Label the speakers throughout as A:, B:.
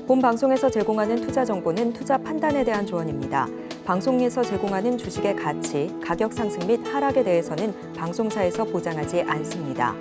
A: 본 방송에서 제공하는 투자 정보는 투자 판단에 대한 조언입니다. 방송에서 제공하는 주식의 가치, 가격 상승 및 하락에 대해서는 방송사에서 보장하지 않습니다.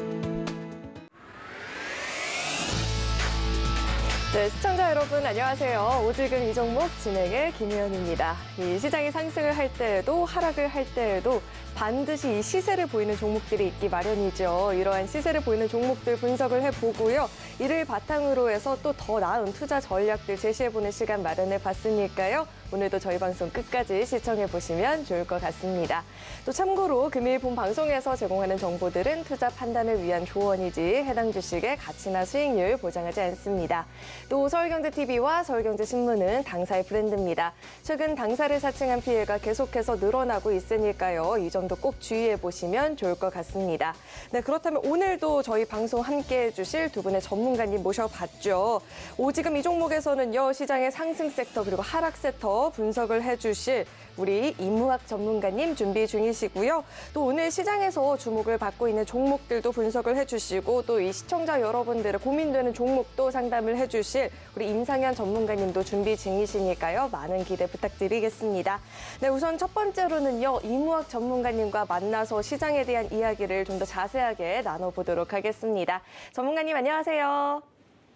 B: 네, 시청자 여러분 안녕하세요. 오지금 이 종목 진행의 김혜연입니다. 이 시장이 상승을 할 때에도 하락을 할 때에도 반드시 이 시세를 보이는 종목들이 있기 마련이죠. 이러한 시세를 보이는 종목들 분석을 해보고요. 이를 바탕으로 해서 또 더 나은 투자 전략들 제시해보는 시간 마련해 봤으니까요. 오늘도 저희 방송 끝까지 시청해보시면 좋을 것 같습니다. 또 참고로 금일 본 방송에서 제공하는 정보들은 투자 판단을 위한 조언이지 해당 주식의 가치나 수익률 보장하지 않습니다. 또 서울경제TV와 서울경제신문은 당사의 브랜드입니다. 최근 당사를 사칭한 피해가 계속해서 늘어나고 있으니까요. 이 점도 꼭 주의해 보시면 좋을 것 같습니다. 네, 그렇다면 오늘도 저희 방송 함께해 주실 두 분의 전문가님 모셔봤죠. 오지금 이 종목에서는요. 시장의 상승 섹터 그리고 하락 섹터 분석을 해주실 우리 이무학 전문가님 준비 중이시고요. 또 오늘 시장에서 주목을 받고 있는 종목들도 분석을 해주시고 또 이 시청자 여러분들의 고민되는 종목도 상담을 해주실 우리 임상현 전문가님도 준비 중이시니까요. 많은 기대 부탁드리겠습니다. 네, 우선 첫 번째로는요. 이무학 전문가님과 만나서 시장에 대한 이야기를 좀 더 자세하게 나눠보도록 하겠습니다. 전문가님 안녕하세요.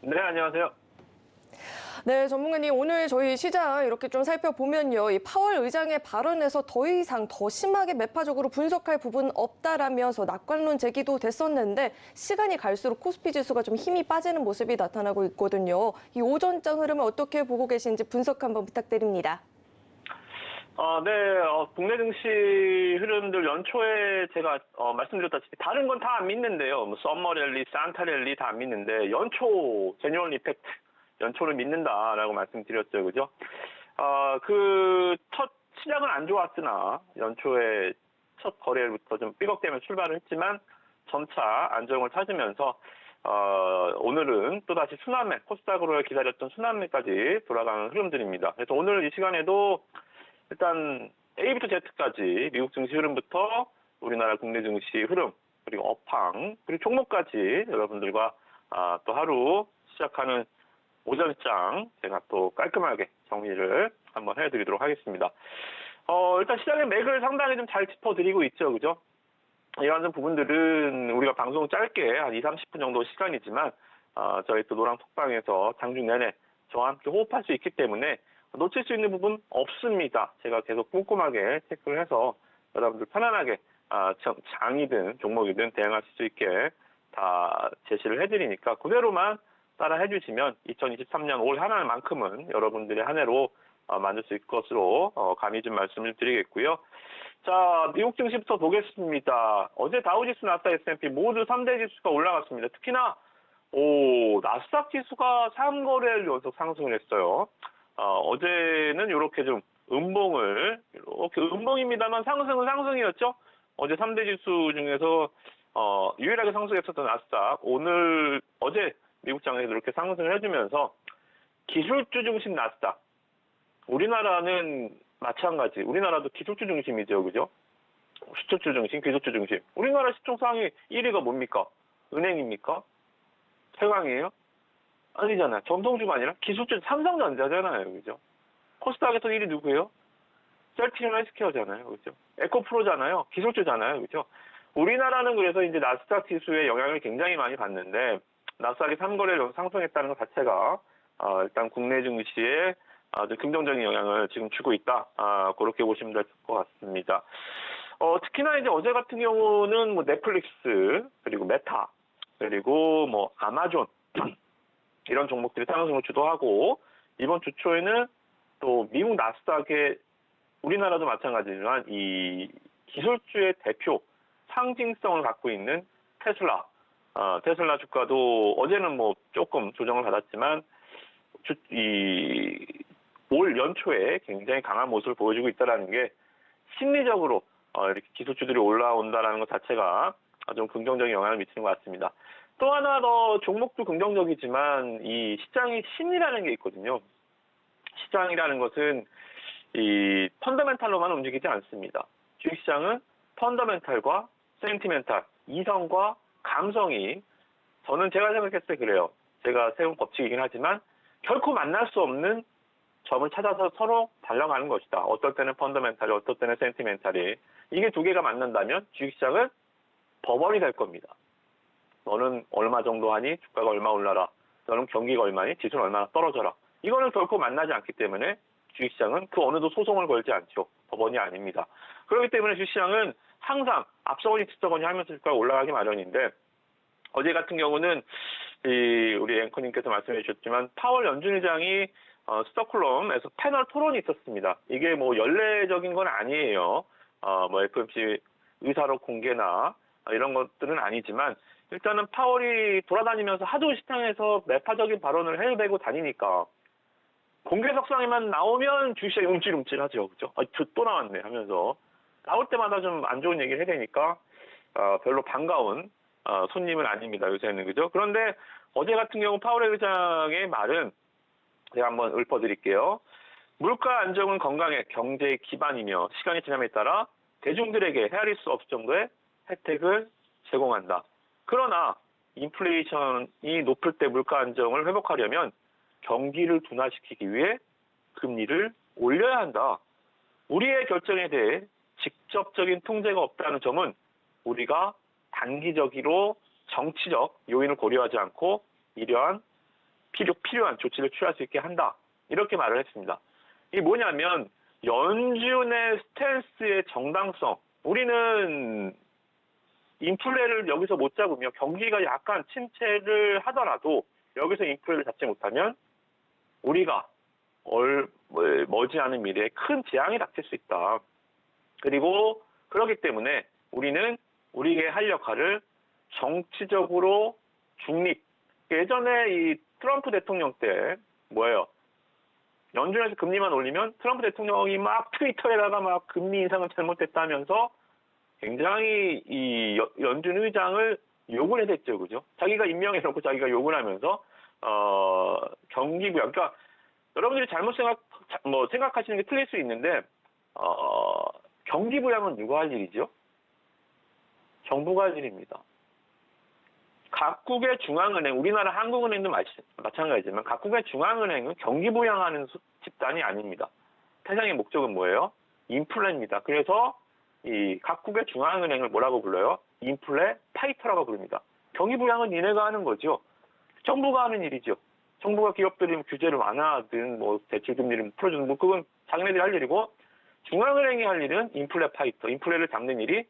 C: 네, 안녕하세요.
B: 네, 전문가님 오늘 저희 시장 이렇게 좀 살펴보면요. 이 파월 의장의 발언에서 더 이상 더 심하게 매파적으로 분석할 부분 없다라면서 낙관론 제기도 됐었는데 시간이 갈수록 코스피 지수가 좀 힘이 빠지는 모습이 나타나고 있거든요. 이 오전장 흐름을 어떻게 보고 계신지 분석 한번 부탁드립니다.
C: 네, 국내 증시 흐름들 연초에 제가 말씀드렸다시피 다른 건 다 안 믿는데요. 뭐 썸머 랠리, 산타 랠리 다 안 믿는데 연초 제뉴얼 이펙트 연초를 믿는다라고 말씀드렸죠, 그죠? 그 첫 시작은 안 좋았으나 연초에 첫 거래일부터 좀 삐걱대며 출발을 했지만 점차 안정을 찾으면서 오늘은 또다시 순환매, 코스닥으로 기다렸던 순환매까지 돌아가는 흐름들입니다. 그래서 오늘 이 시간에도 일단 A부터 Z까지 미국 증시 흐름부터 우리나라 국내 증시 흐름 그리고 업황 그리고 종목까지 여러분들과 또 하루 시작하는 오전장 제가 또 깔끔하게 정리를 한번 해드리도록 하겠습니다. 일단 시장의 맥을 상당히 좀 잘 짚어드리고 있죠, 그죠? 이런 부분들은 우리가 방송 짧게 한 20-30분 정도 시간이지만 저희 또 노랑 톡방에서 장중 내내 저와 함께 호흡할 수 있기 때문에 놓칠 수 있는 부분 없습니다. 제가 계속 꼼꼼하게 체크를 해서 여러분들 편안하게 장이든 종목이든 대응하실 수 있게 다 제시를 해드리니까 그대로만 따라 해주시면 2023년 올 한 해만큼은 여러분들의 한 해로 만들 수 있을 것으로 감히 좀 말씀을 드리겠고요. 자, 미국 증시부터 보겠습니다. 어제 다우지수, 나스닥, S&P 모두 3대 지수가 올라갔습니다. 특히나 나스닥 지수가 3거래일 연속 상승을 했어요. 어제는 이렇게 좀 이렇게 음봉입니다만 상승은 상승이었죠. 어제 3대 지수 중에서 유일하게 상승했었던 나스닥 어제 미국 장에서 이렇게 상승을 해주면서 기술주 중심 나스닥. 우리나라는 마찬가지. 우리나라도 기술주 중심이죠, 그죠? 수출주 중심, 기술주 중심. 우리나라 시총 상위 1위가 뭡니까? 은행입니까? 최강이에요? 아니잖아요. 전통주가 아니라 기술주 삼성전자잖아요, 그죠? 코스닥에서 1위 누구예요? 셀트리온 헬스케어잖아요, 그죠? 에코프로잖아요, 기술주잖아요, 그죠? 우리나라는 그래서 이제 나스닥 지수의 영향을 굉장히 많이 받는데 나스닥이 3거래일 상승했다는 것 자체가 일단 국내 증시에 아주 긍정적인 영향을 지금 주고 있다. 그렇게 보시면 될 것 같습니다. 특히나 이제 어제 같은 경우는 뭐 넷플릭스 그리고 메타 그리고 뭐 아마존 이런 종목들이 상승을 주도하고 이번 주 초에는 또 미국 나스닥의 우리나라도 마찬가지지만 이 기술주의 대표 상징성을 갖고 있는 테슬라 주가도 어제는 뭐 조금 조정을 받았지만 올 연초에 굉장히 강한 모습을 보여주고 있다는 게 심리적으로 이렇게 기술주들이 올라온다는 것 자체가 좀 긍정적인 영향을 미치는 것 같습니다. 또 하나 더 종목도 긍정적이지만 이 시장의 심리라는 게 있거든요. 시장이라는 것은 이 펀더멘탈로만 움직이지 않습니다. 주식시장은 펀더멘탈과 센티멘탈, 이성과 감성이 저는 제가 생각했을 때 그래요. 제가 세운 법칙이긴 하지만 결코 만날 수 없는 점을 찾아서 서로 달려가는 것이다. 어떨 때는 펀더멘탈이, 어떨 때는 센티멘탈이. 이게 두 개가 만난다면 주식시장은 버벌이 될 겁니다. 너는 얼마 정도 하니 주가가 얼마 올라라. 너는 경기가 얼마니 지수는 얼마나 떨어져라. 이거는 결코 만나지 않기 때문에 주식시장은 그 어느도 소송을 걸지 않죠. 법원이 아닙니다. 그렇기 때문에 주식시장은 항상 앞서거니 뒤서거니 하면서 주가가 올라가기 마련인데 어제 같은 경우는 우리 앵커님께서 말씀해 주셨지만 파월 연준 의장이 스톡홀름에서 패널 토론이 있었습니다. 이게 뭐 연례적인 건 아니에요. 뭐 FOMC 의사록 공개나 이런 것들은 아니지만 일단은 파월이 돌아다니면서 하도 시장에서 매파적인 발언을 해대고 다니니까 공개석상에만 나오면 주식시장이 움찔움찔하죠. 그죠? 또 나왔네 하면서 나올 때마다 좀 안 좋은 얘기를 해야 되니까 별로 반가운 손님은 아닙니다. 요새는. 그죠? 그런데 어제 같은 경우 파월 의장의 말은 제가 한번 읊어드릴게요. 물가 안정은 건강의 경제의 기반이며 시간이 지남에 따라 대중들에게 헤아릴 수 없을 정도의 혜택을 제공한다. 그러나 인플레이션이 높을 때 물가 안정을 회복하려면 경기를 둔화시키기 위해 금리를 올려야 한다. 우리의 결정에 대해 직접적인 통제가 없다는 점은 우리가 단기적으로 정치적 요인을 고려하지 않고 이러한 필요한 조치를 취할 수 있게 한다. 이렇게 말을 했습니다. 이게 뭐냐면 연준의 스탠스의 정당성. 우리는 인플레를 여기서 못 잡으며 경기가 약간 침체를 하더라도 여기서 인플레를 잡지 못하면 우리가 머지않은 미래에 큰 재앙이 닥칠 수 있다. 그리고 그렇기 때문에 우리는 우리에게 할 역할을 정치적으로 중립. 예전에 이 트럼프 대통령 때 뭐예요? 연준에서 금리만 올리면 트럼프 대통령이 막 트위터에다가 막 금리 인상은 잘못됐다면서 굉장히 이 연준 의장을 욕을 해댔죠, 그죠? 자기가 임명해놓고 자기가 욕을 하면서 경기 부양. 그러니까 여러분들이 잘못 생각하시는 게 틀릴 수 있는데 경기 부양은 누가 할 일이죠? 정부가 할 일입니다. 각국의 중앙은행, 우리나라 한국은행도 마찬가지지만 각국의 중앙은행은 경기 부양하는 집단이 아닙니다. 세상의 목적은 뭐예요? 인플레입니다. 그래서 이 각국의 중앙은행을 뭐라고 불러요? 인플레 파이터라고 부릅니다. 경기 부양은 니네가 하는 거죠. 정부가 하는 일이죠. 정부가 기업들이 규제를 완화하든 뭐 대출 금리를 풀어주는 뭐 그건 자기네들이 할 일이고 중앙은행이 할 일은 인플레 파이터, 인플레를 잡는 일이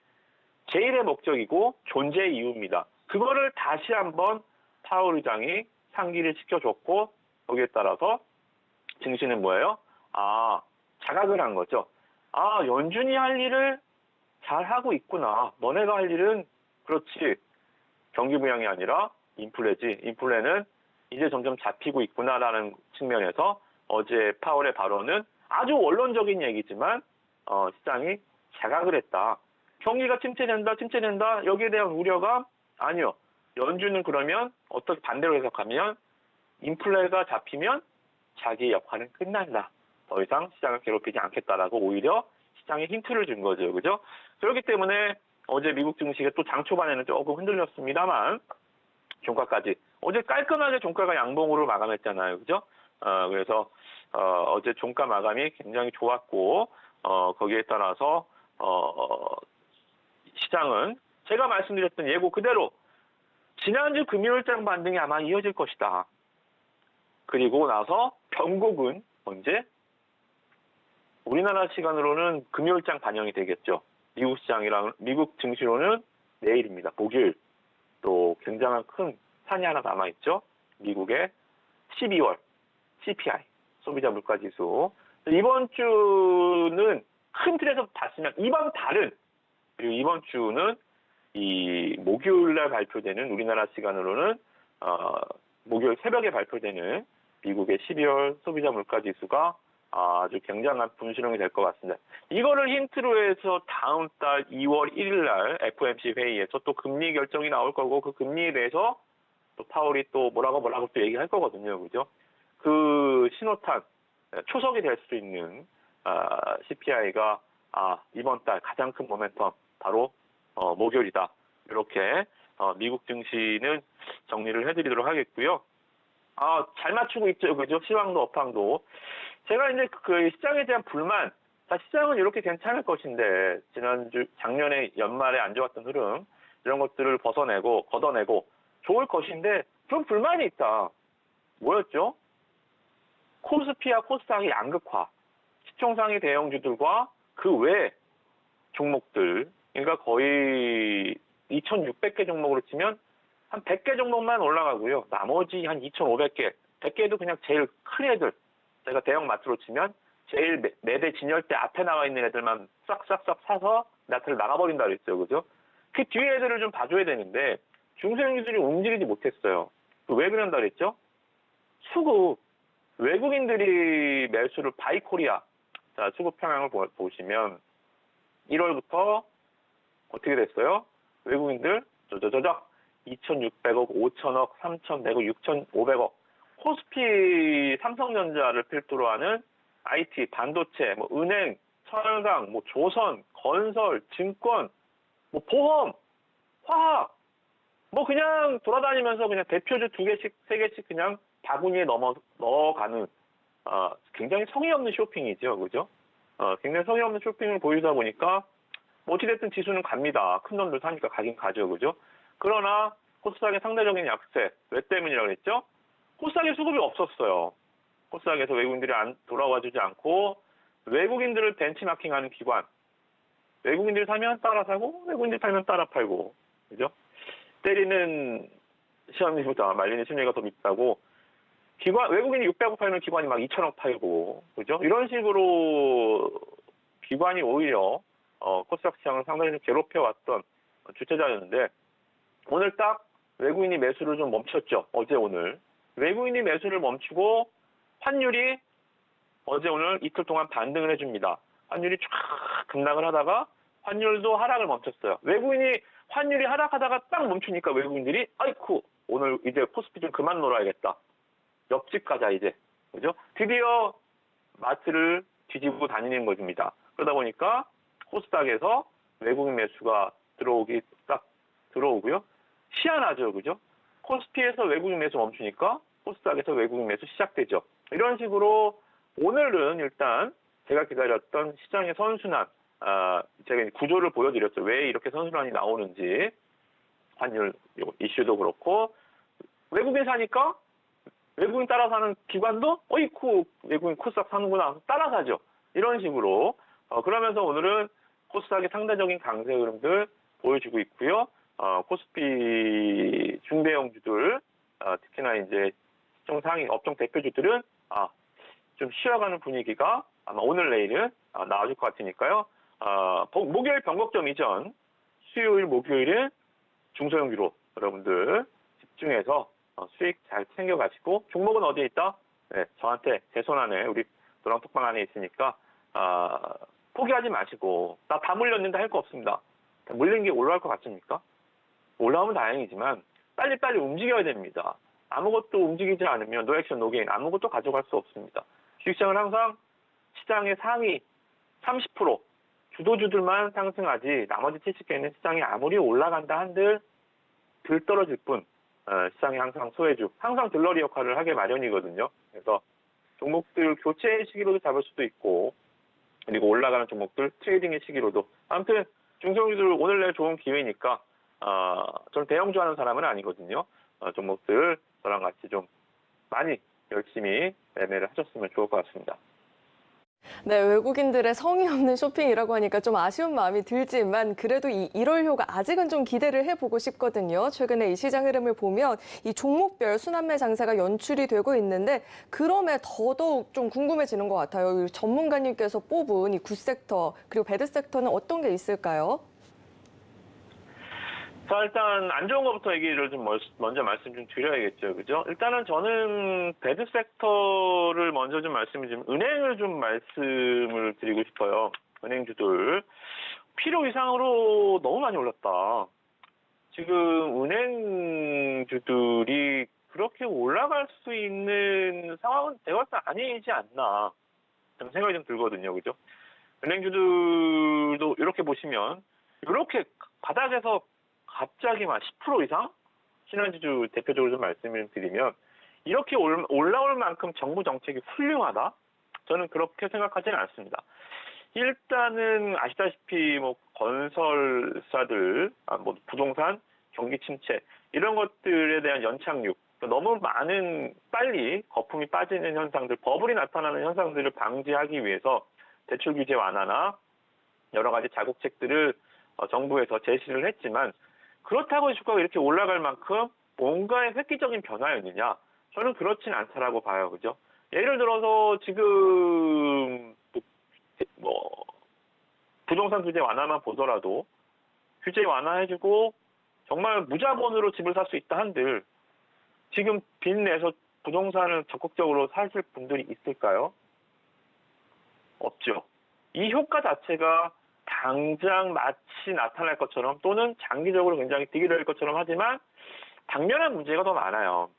C: 제일의 목적이고 존재의 이유입니다. 그거를 다시 한번 파월 의장이 상기를 시켜줬고 거기에 따라서 증시는 뭐예요? 자각을 한 거죠. 연준이 할 일을 잘 하고 있구나. 너네가 할 일은 그렇지. 경기 부양이 아니라 인플레지. 인플레는 이제 점점 잡히고 있구나라는 측면에서 어제 파월의 발언은 아주 원론적인 얘기지만 시장이 자각을 했다. 경기가 침체된다. 여기에 대한 우려가 아니요. 연준은 그러면 어떻게 반대로 해석하면 인플레가 잡히면 자기의 역할은 끝난다. 더 이상 시장을 괴롭히지 않겠다라고 오히려 시장에 힌트를 준 거죠. 그죠? 그렇기 때문에 어제 미국 증시가 또 장 초반에는 조금 흔들렸습니다만 종가까지. 어제 깔끔하게 종가가 양봉으로 마감했잖아요. 그죠? 그래서 어제 종가 마감이 굉장히 좋았고 거기에 따라서 시장은 제가 말씀드렸던 예고 그대로 지난주 금요일장 반등이 아마 이어질 것이다. 그리고 나서 변곡은 언제? 우리나라 시간으로는 금요일장 반영이 되겠죠. 미국 시장이랑 미국 증시로는 내일입니다. 목요일. 또 굉장한 큰 산이 하나 남아있죠. 미국의 12월 CPI, 소비자 물가지수. 이번 주는 큰 틀에서 봤으면 이번 달은 그리고 이번 주는 이 목요일 날 발표되는 우리나라 시간으로는 목요일 새벽에 발표되는 미국의 12월 소비자 물가지수가 아주 굉장한 분수령이 될 것 같습니다. 이거를 힌트로 해서 다음 달 2월 1일 날 FOMC 회의에서 또 금리 결정이 나올 거고 그 금리에 대해서 또 파월이 또 뭐라고 또 얘기할 거거든요. 그죠? 그 신호탄, 초석이 될 수 있는 CPI가 이번 달 가장 큰 모멘텀 바로 목요일이다. 이렇게 미국 증시는 정리를 해드리도록 하겠고요. 잘 맞추고 있죠. 그죠? 시황도 업황도. 제가 이제 그 시장에 대한 불만, 자, 시장은 이렇게 괜찮을 것인데, 작년에 연말에 안 좋았던 흐름, 이런 것들을 걷어내고, 좋을 것인데, 좀 불만이 있다. 뭐였죠? 코스피와 코스닥의 양극화, 시총상위 대형주들과 그 외 종목들, 그러니까 거의 2,600개 종목으로 치면 한 100개 종목만 올라가고요. 나머지 한 2,500개, 100개도 그냥 제일 큰 애들, 제가 대형 마트로 치면 제일 매대 진열대 앞에 나와 있는 애들만 싹싹싹 사서 마트를 나가버린다 그랬죠. 그죠? 그 뒤에 애들을 좀 봐줘야 되는데 중소형주들이 움직이지 못했어요. 왜 그런다 그랬죠? 수급, 외국인들이 매수를 바이코리아, 자, 수급 평양을 보시면 1월부터 어떻게 됐어요? 외국인들, 2,600억, 5,000억, 3,100억, 6,500억. 코스피 삼성전자를 필두로 하는 IT, 반도체, 은행, 철강, 조선, 건설, 증권, 보험, 화학, 그냥 돌아다니면서 그냥 대표주 2개씩, 3개씩 그냥 바구니에 넣어가는, 굉장히 성의 없는 쇼핑이죠. 그죠? 굉장히 성의 없는 쇼핑을 보이다 보니까, 어찌됐든 지수는 갑니다. 큰 놈들 사니까 가긴 가죠. 그죠? 그러나, 코스닥의 상대적인 약세, 왜 때문이라고 그랬죠? 코스닥에 수급이 없었어요. 코스닥에서 외국인들이 돌아와주지 않고, 외국인들을 벤치마킹하는 기관, 외국인들이 사면 따라 사고, 외국인들이 팔면 따라 팔고, 그죠? 때리는 시험리보다 말리는 심리가 더 밉다고, 외국인이 600억 팔면 기관이 막 2,000억 팔고, 그죠? 이런 식으로 기관이 오히려, 코스닥 시장을 상당히 좀 괴롭혀왔던 주체자였는데, 오늘 딱 외국인이 매수를 좀 멈췄죠. 어제 오늘. 외국인이 매수를 멈추고, 환율이 어제 오늘 이틀 동안 반등을 해줍니다. 환율이 쫙 급락을 하다가 환율도 하락을 멈췄어요. 환율이 하락하다가 딱 멈추니까 외국인들이 아이쿠 오늘 이제 코스피 좀 그만 놀아야겠다. 옆집 가자 이제. 그죠? 드디어 마트를 뒤집고 다니는 것입니다. 그러다 보니까 코스닥에서 외국인 매수가 들어오고요. 희한하죠. 그죠? 코스피에서 외국인 매수 멈추니까 코스닥에서 외국인 매수 시작되죠. 이런 식으로 오늘은 일단 제가 기다렸던 시장의 선순환, 제가 구조를 보여드렸죠. 왜 이렇게 선순환이 나오는지, 환율 이슈도 그렇고, 외국인 사니까 외국인 따라 사는 기관도 어이쿠 외국인 코스닥 사는구나 따라 사죠. 이런 식으로 그러면서 오늘은 코스닥의 상대적인 강세 흐름들 보여주고 있고요. 코스피 중대형주들 특히나 이제 시총 상위 업종 대표주들은 좀 쉬어가는 분위기가 아마 오늘 내일은 나아질 것 같으니까요. 목요일 변곡점 이전, 수요일 목요일은 중소형주로 여러분들 집중해서 수익 잘 챙겨가시고, 종목은 어디에 있다? 네, 저한테 제 손 안에 우리 노랑톡방 안에 있으니까 포기하지 마시고, 나 다 물렸는데 할 거 없습니다. 물린 게 올라갈 것 같습니까? 올라오면 다행이지만 빨리빨리 움직여야 됩니다. 아무것도 움직이지 않으면 노액션 노게인 아무것도 가져갈 수 없습니다. 주식시장은 항상 시장의 상위 30% 주도주들만 상승하지 나머지 70개는 시장이 아무리 올라간다 한들 들떨어질 뿐 시장이 항상 소외주, 항상 들러리 역할을 하게 마련이거든요. 그래서 종목들 교체 시기로도 잡을 수도 있고, 그리고 올라가는 종목들 트레이딩의 시기로도. 아무튼 중소형주들 오늘 내일 좋은 기회니까 저는 대형주 하는 사람은 아니거든요. 종목들 저랑 같이 좀 많이 열심히 매매를 하셨으면 좋을 것 같습니다.
B: 네, 외국인들의 성의 없는 쇼핑이라고 하니까 좀 아쉬운 마음이 들지만 그래도 이 1월효가 아직은 좀 기대를 해보고 싶거든요. 최근에 이 시장 흐름을 보면 이 종목별 순환매 장세가 연출이 되고 있는데 그럼에 더더욱 좀 궁금해지는 것 같아요. 이 전문가님께서 뽑은 이 굿섹터 그리고 배드섹터는 어떤 게 있을까요?
C: 자, 일단 안 좋은 것부터 얘기를 좀 먼저 말씀 좀 드려야겠죠. 그죠? 일단은 저는 배드 섹터를 먼저 좀 말씀을 좀, 은행을 좀 말씀을 드리고 싶어요. 은행주들. 필요 이상으로 너무 많이 올랐다. 지금 은행주들이 그렇게 올라갈 수 있는 상황은 제가 봤을 때 아니지 않나. 좀 생각이 좀 들거든요. 그죠? 은행주들도 이렇게 보시면, 이렇게 바닥에서 갑자기 막 10% 이상? 신한지주 대표적으로 좀 말씀을 드리면 이렇게 올라올 만큼 정부 정책이 훌륭하다? 저는 그렇게 생각하지는 않습니다. 일단은 아시다시피 뭐 건설사들, 뭐 부동산, 경기 침체 이런 것들에 대한 연착륙, 너무 많은 빨리 거품이 빠지는 현상들, 버블이 나타나는 현상들을 방지하기 위해서 대출 규제 완화나 여러 가지 자국책들을 정부에서 제시를 했지만 그렇다고 주가가 이렇게 올라갈 만큼 뭔가의 획기적인 변화였느냐? 저는 그렇진 않다라고 봐요, 그죠? 예를 들어서 지금 뭐 부동산 규제 완화만 보더라도 규제 완화해주고 정말 무자본으로 집을 살 수 있다 한들 지금 빚 내서 부동산을 적극적으로 사실 분들이 있을까요? 없죠. 이 효과 자체가 당장 마치 나타날 것처럼 또는 장기적으로 굉장히 득이 될 것처럼 하지만 당면한 문제가 더 많아요.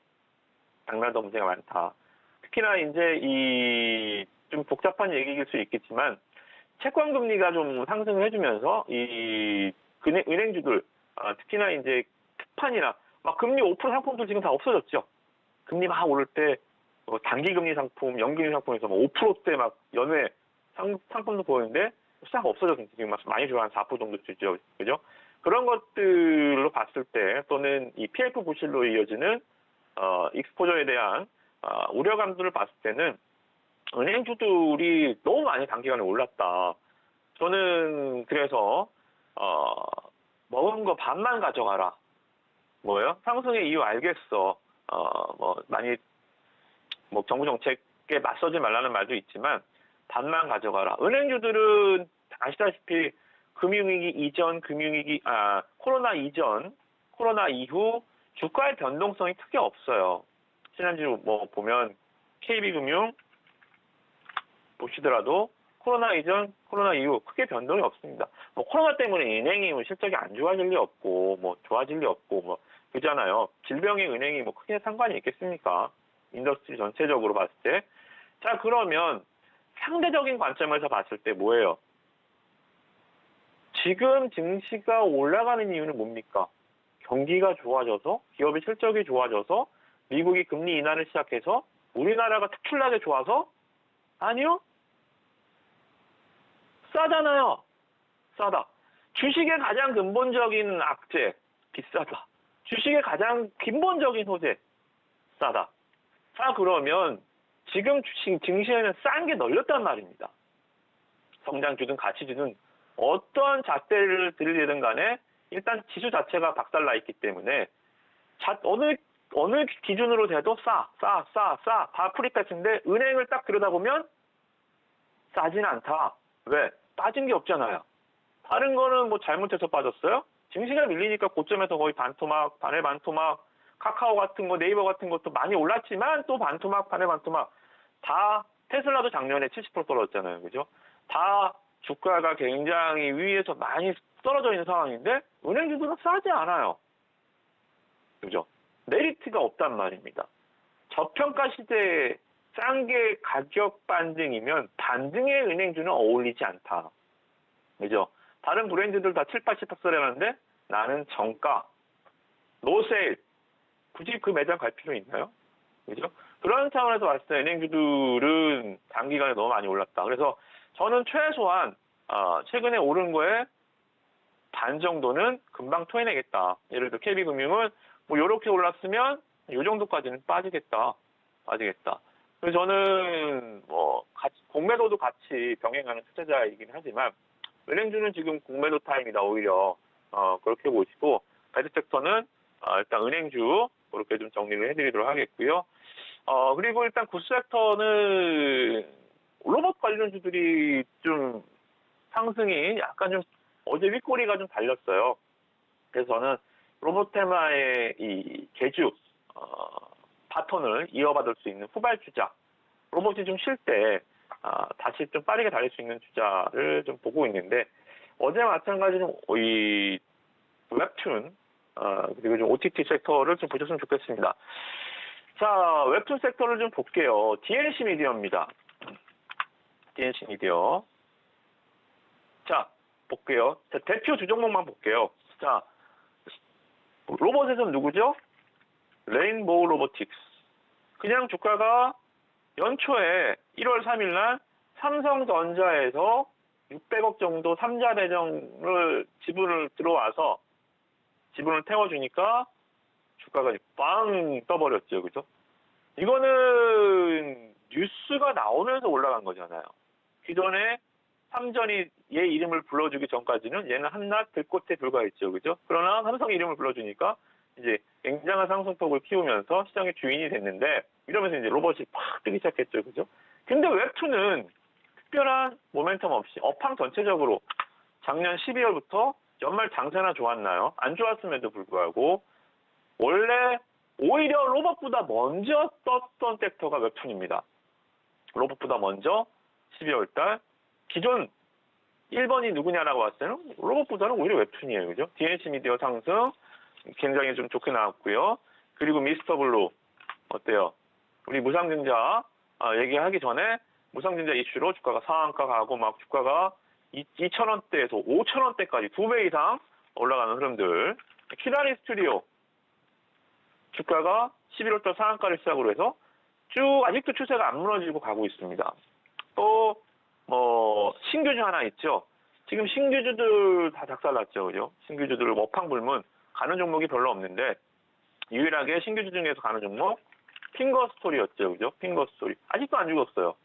C: 당면한 문제가 많다. 특히나 이제 이 좀 복잡한 얘기일 수 있겠지만 채권 금리가 좀 상승을 해주면서 이 은행주들 특히나 이제 특판이나 막 금리 5% 상품들 지금 다 없어졌죠. 금리 막 오를 때 단기 금리 상품, 연기금리 상품에서 뭐 5%대 막 연회 상품도 보이는데 싹 없어졌습니다. 지금 많이 좋아한 4% 정도 주죠. 그죠? 그런 것들로 봤을 때 또는 이 PF 부실로 이어지는 익스포저에 대한 우려감들을 봤을 때는 은행주들이 너무 많이 단기간에 올랐다. 저는 그래서 먹은 거 반만 가져가라. 뭐예요? 상승의 이유 알겠어. 뭐 많이 뭐 정부 정책에 맞서지 말라는 말도 있지만 반만 가져가라. 은행주들은 아시다시피 금융위기 이전, 코로나 이전, 코로나 이후 주가의 변동성이 크게 없어요. 지난주 뭐 보면 KB금융 보시더라도 코로나 이전, 코로나 이후 크게 변동이 없습니다. 뭐 코로나 때문에 은행이 뭐 실적이 안 좋아질 리 없고 뭐 좋아질 리 없고 뭐 그잖아요. 질병에 은행이 뭐 크게 상관이 있겠습니까? 인더스트리 전체적으로 봤을 때. 자, 그러면 상대적인 관점에서 봤을 때 뭐예요? 지금 증시가 올라가는 이유는 뭡니까? 경기가 좋아져서, 기업의 실적이 좋아져서, 미국이 금리 인하를 시작해서 우리나라가 특출나게 좋아서? 아니요. 싸잖아요. 싸다. 주식의 가장 근본적인 악재, 비싸다. 주식의 가장 근본적인 소재, 싸다. 자, 그러면 지금 주식 증시에는 싼 게 널렸단 말입니다. 성장주든 가치주든 어떤 잣대를 들이대든 간에 일단 지수 자체가 박살나 있기 때문에 어느 기준으로 돼도 싸. 다 프리패스인데 은행을 딱 들여다보면 싸진 않다. 왜? 빠진 게 없잖아요. 다른 거는 뭐 잘못해서 빠졌어요? 증시가 밀리니까 고점에서 거의 반토막, 반의 반토막, 카카오 같은 거, 네이버 같은 것도 많이 올랐지만 또 반토막, 반의 반토막. 다 테슬라도 작년에 70% 떨어졌잖아요. 그죠? 다 주가가 굉장히 위에서 많이 떨어져 있는 상황인데 은행주들은 싸지 않아요. 그죠? 메리트가 없단 말입니다. 저평가 시대에 싼 게 가격 반등이면 반등의 은행주는 어울리지 않다. 그죠? 다른 브랜드들 다 7, 80% 하는데 나는 정가, 노세일, 굳이 그 매장 갈 필요 있나요? 그죠? 그런 차원에서 봤을 때 은행주들은 단기간에 너무 많이 올랐다. 그래서 저는 최소한 최근에 오른 거에 반 정도는 금방 토해내겠다. 예를 들어 KB금융은 뭐 이렇게 올랐으면 이 정도까지는 빠지겠다. 그래서 저는 뭐 공매도도 같이 병행하는 투자자이긴 하지만 은행주는 지금 공매도 타임이다 오히려 그렇게 보시고 베드 섹터는 일단 은행주 그렇게 좀 정리를 해드리도록 하겠고요. 그리고 일단 굿 섹터는 로봇 관련주들이 좀 상승이 약간 좀 어제 윗꼬리가 좀 달렸어요. 그래서 저는 로봇 테마의 이 개주 바톤을 이어받을 수 있는 후발 주자, 로봇이 좀 쉴 때 다시 좀 빠르게 달릴 수 있는 주자를 좀 보고 있는데 어제 마찬가지로 이 웹툰 그리고 좀 OTT 섹터를 좀 보셨으면 좋겠습니다. 자, 웹툰 섹터를 좀 볼게요. DNC 미디어입니다. DNC 미디어. 자, 볼게요. 자, 대표 두 종목만 볼게요. 자, 로봇에서는 누구죠? 레인보우 로보틱스. 그냥 주가가 연초에 1월 3일 날 삼성전자에서 600억 정도 삼자 배정을 지분을 들어와서 지분을 태워주니까 주가가 빵 떠버렸죠. 그죠? 이거는 뉴스가 나오면서 올라간 거잖아요. 기존에 삼전이 얘 이름을 불러주기 전까지는 얘는 한낱 들꽃에 불과했죠. 그죠? 그러나 삼성 이름을 불러주니까 이제 굉장한 상승폭을 키우면서 시장의 주인이 됐는데 이러면서 이제 로봇이 팍 뜨기 시작했죠. 그죠? 근데 웹툰은 특별한 모멘텀 없이 업황 전체적으로 작년 12월부터 연말 장세나 좋았나요? 안 좋았음에도 불구하고 원래 오히려 로봇보다 먼저 떴던 섹터가 웹툰입니다. 로봇보다 먼저 12월 달 기존 1번이 누구냐라고 봤을 때는 로봇보다는 오히려 웹툰이에요. 그죠? DNC 미디어 상승 굉장히 좀 좋게 나왔고요. 그리고 미스터블루 어때요? 우리 무상증자 얘기하기 전에 무상증자 이슈로 주가가 상한가 가고 막 주가가 2,000원대에서 5,000원대까지 2배 이상 올라가는 흐름들. 키라니 스튜디오 주가가 11월달 상한가를 시작으로 해서 쭉 아직도 추세가 안 무너지고 가고 있습니다. 또 뭐 신규주 하나 있죠. 지금 신규주들 다 작살났죠. 그죠? 신규주들 업황불문 가는 종목이 별로 없는데 유일하게 신규주 중에서 가는 종목 핑거스토리였죠. 그죠? 핑거스토리. 아직도 안 죽었어요.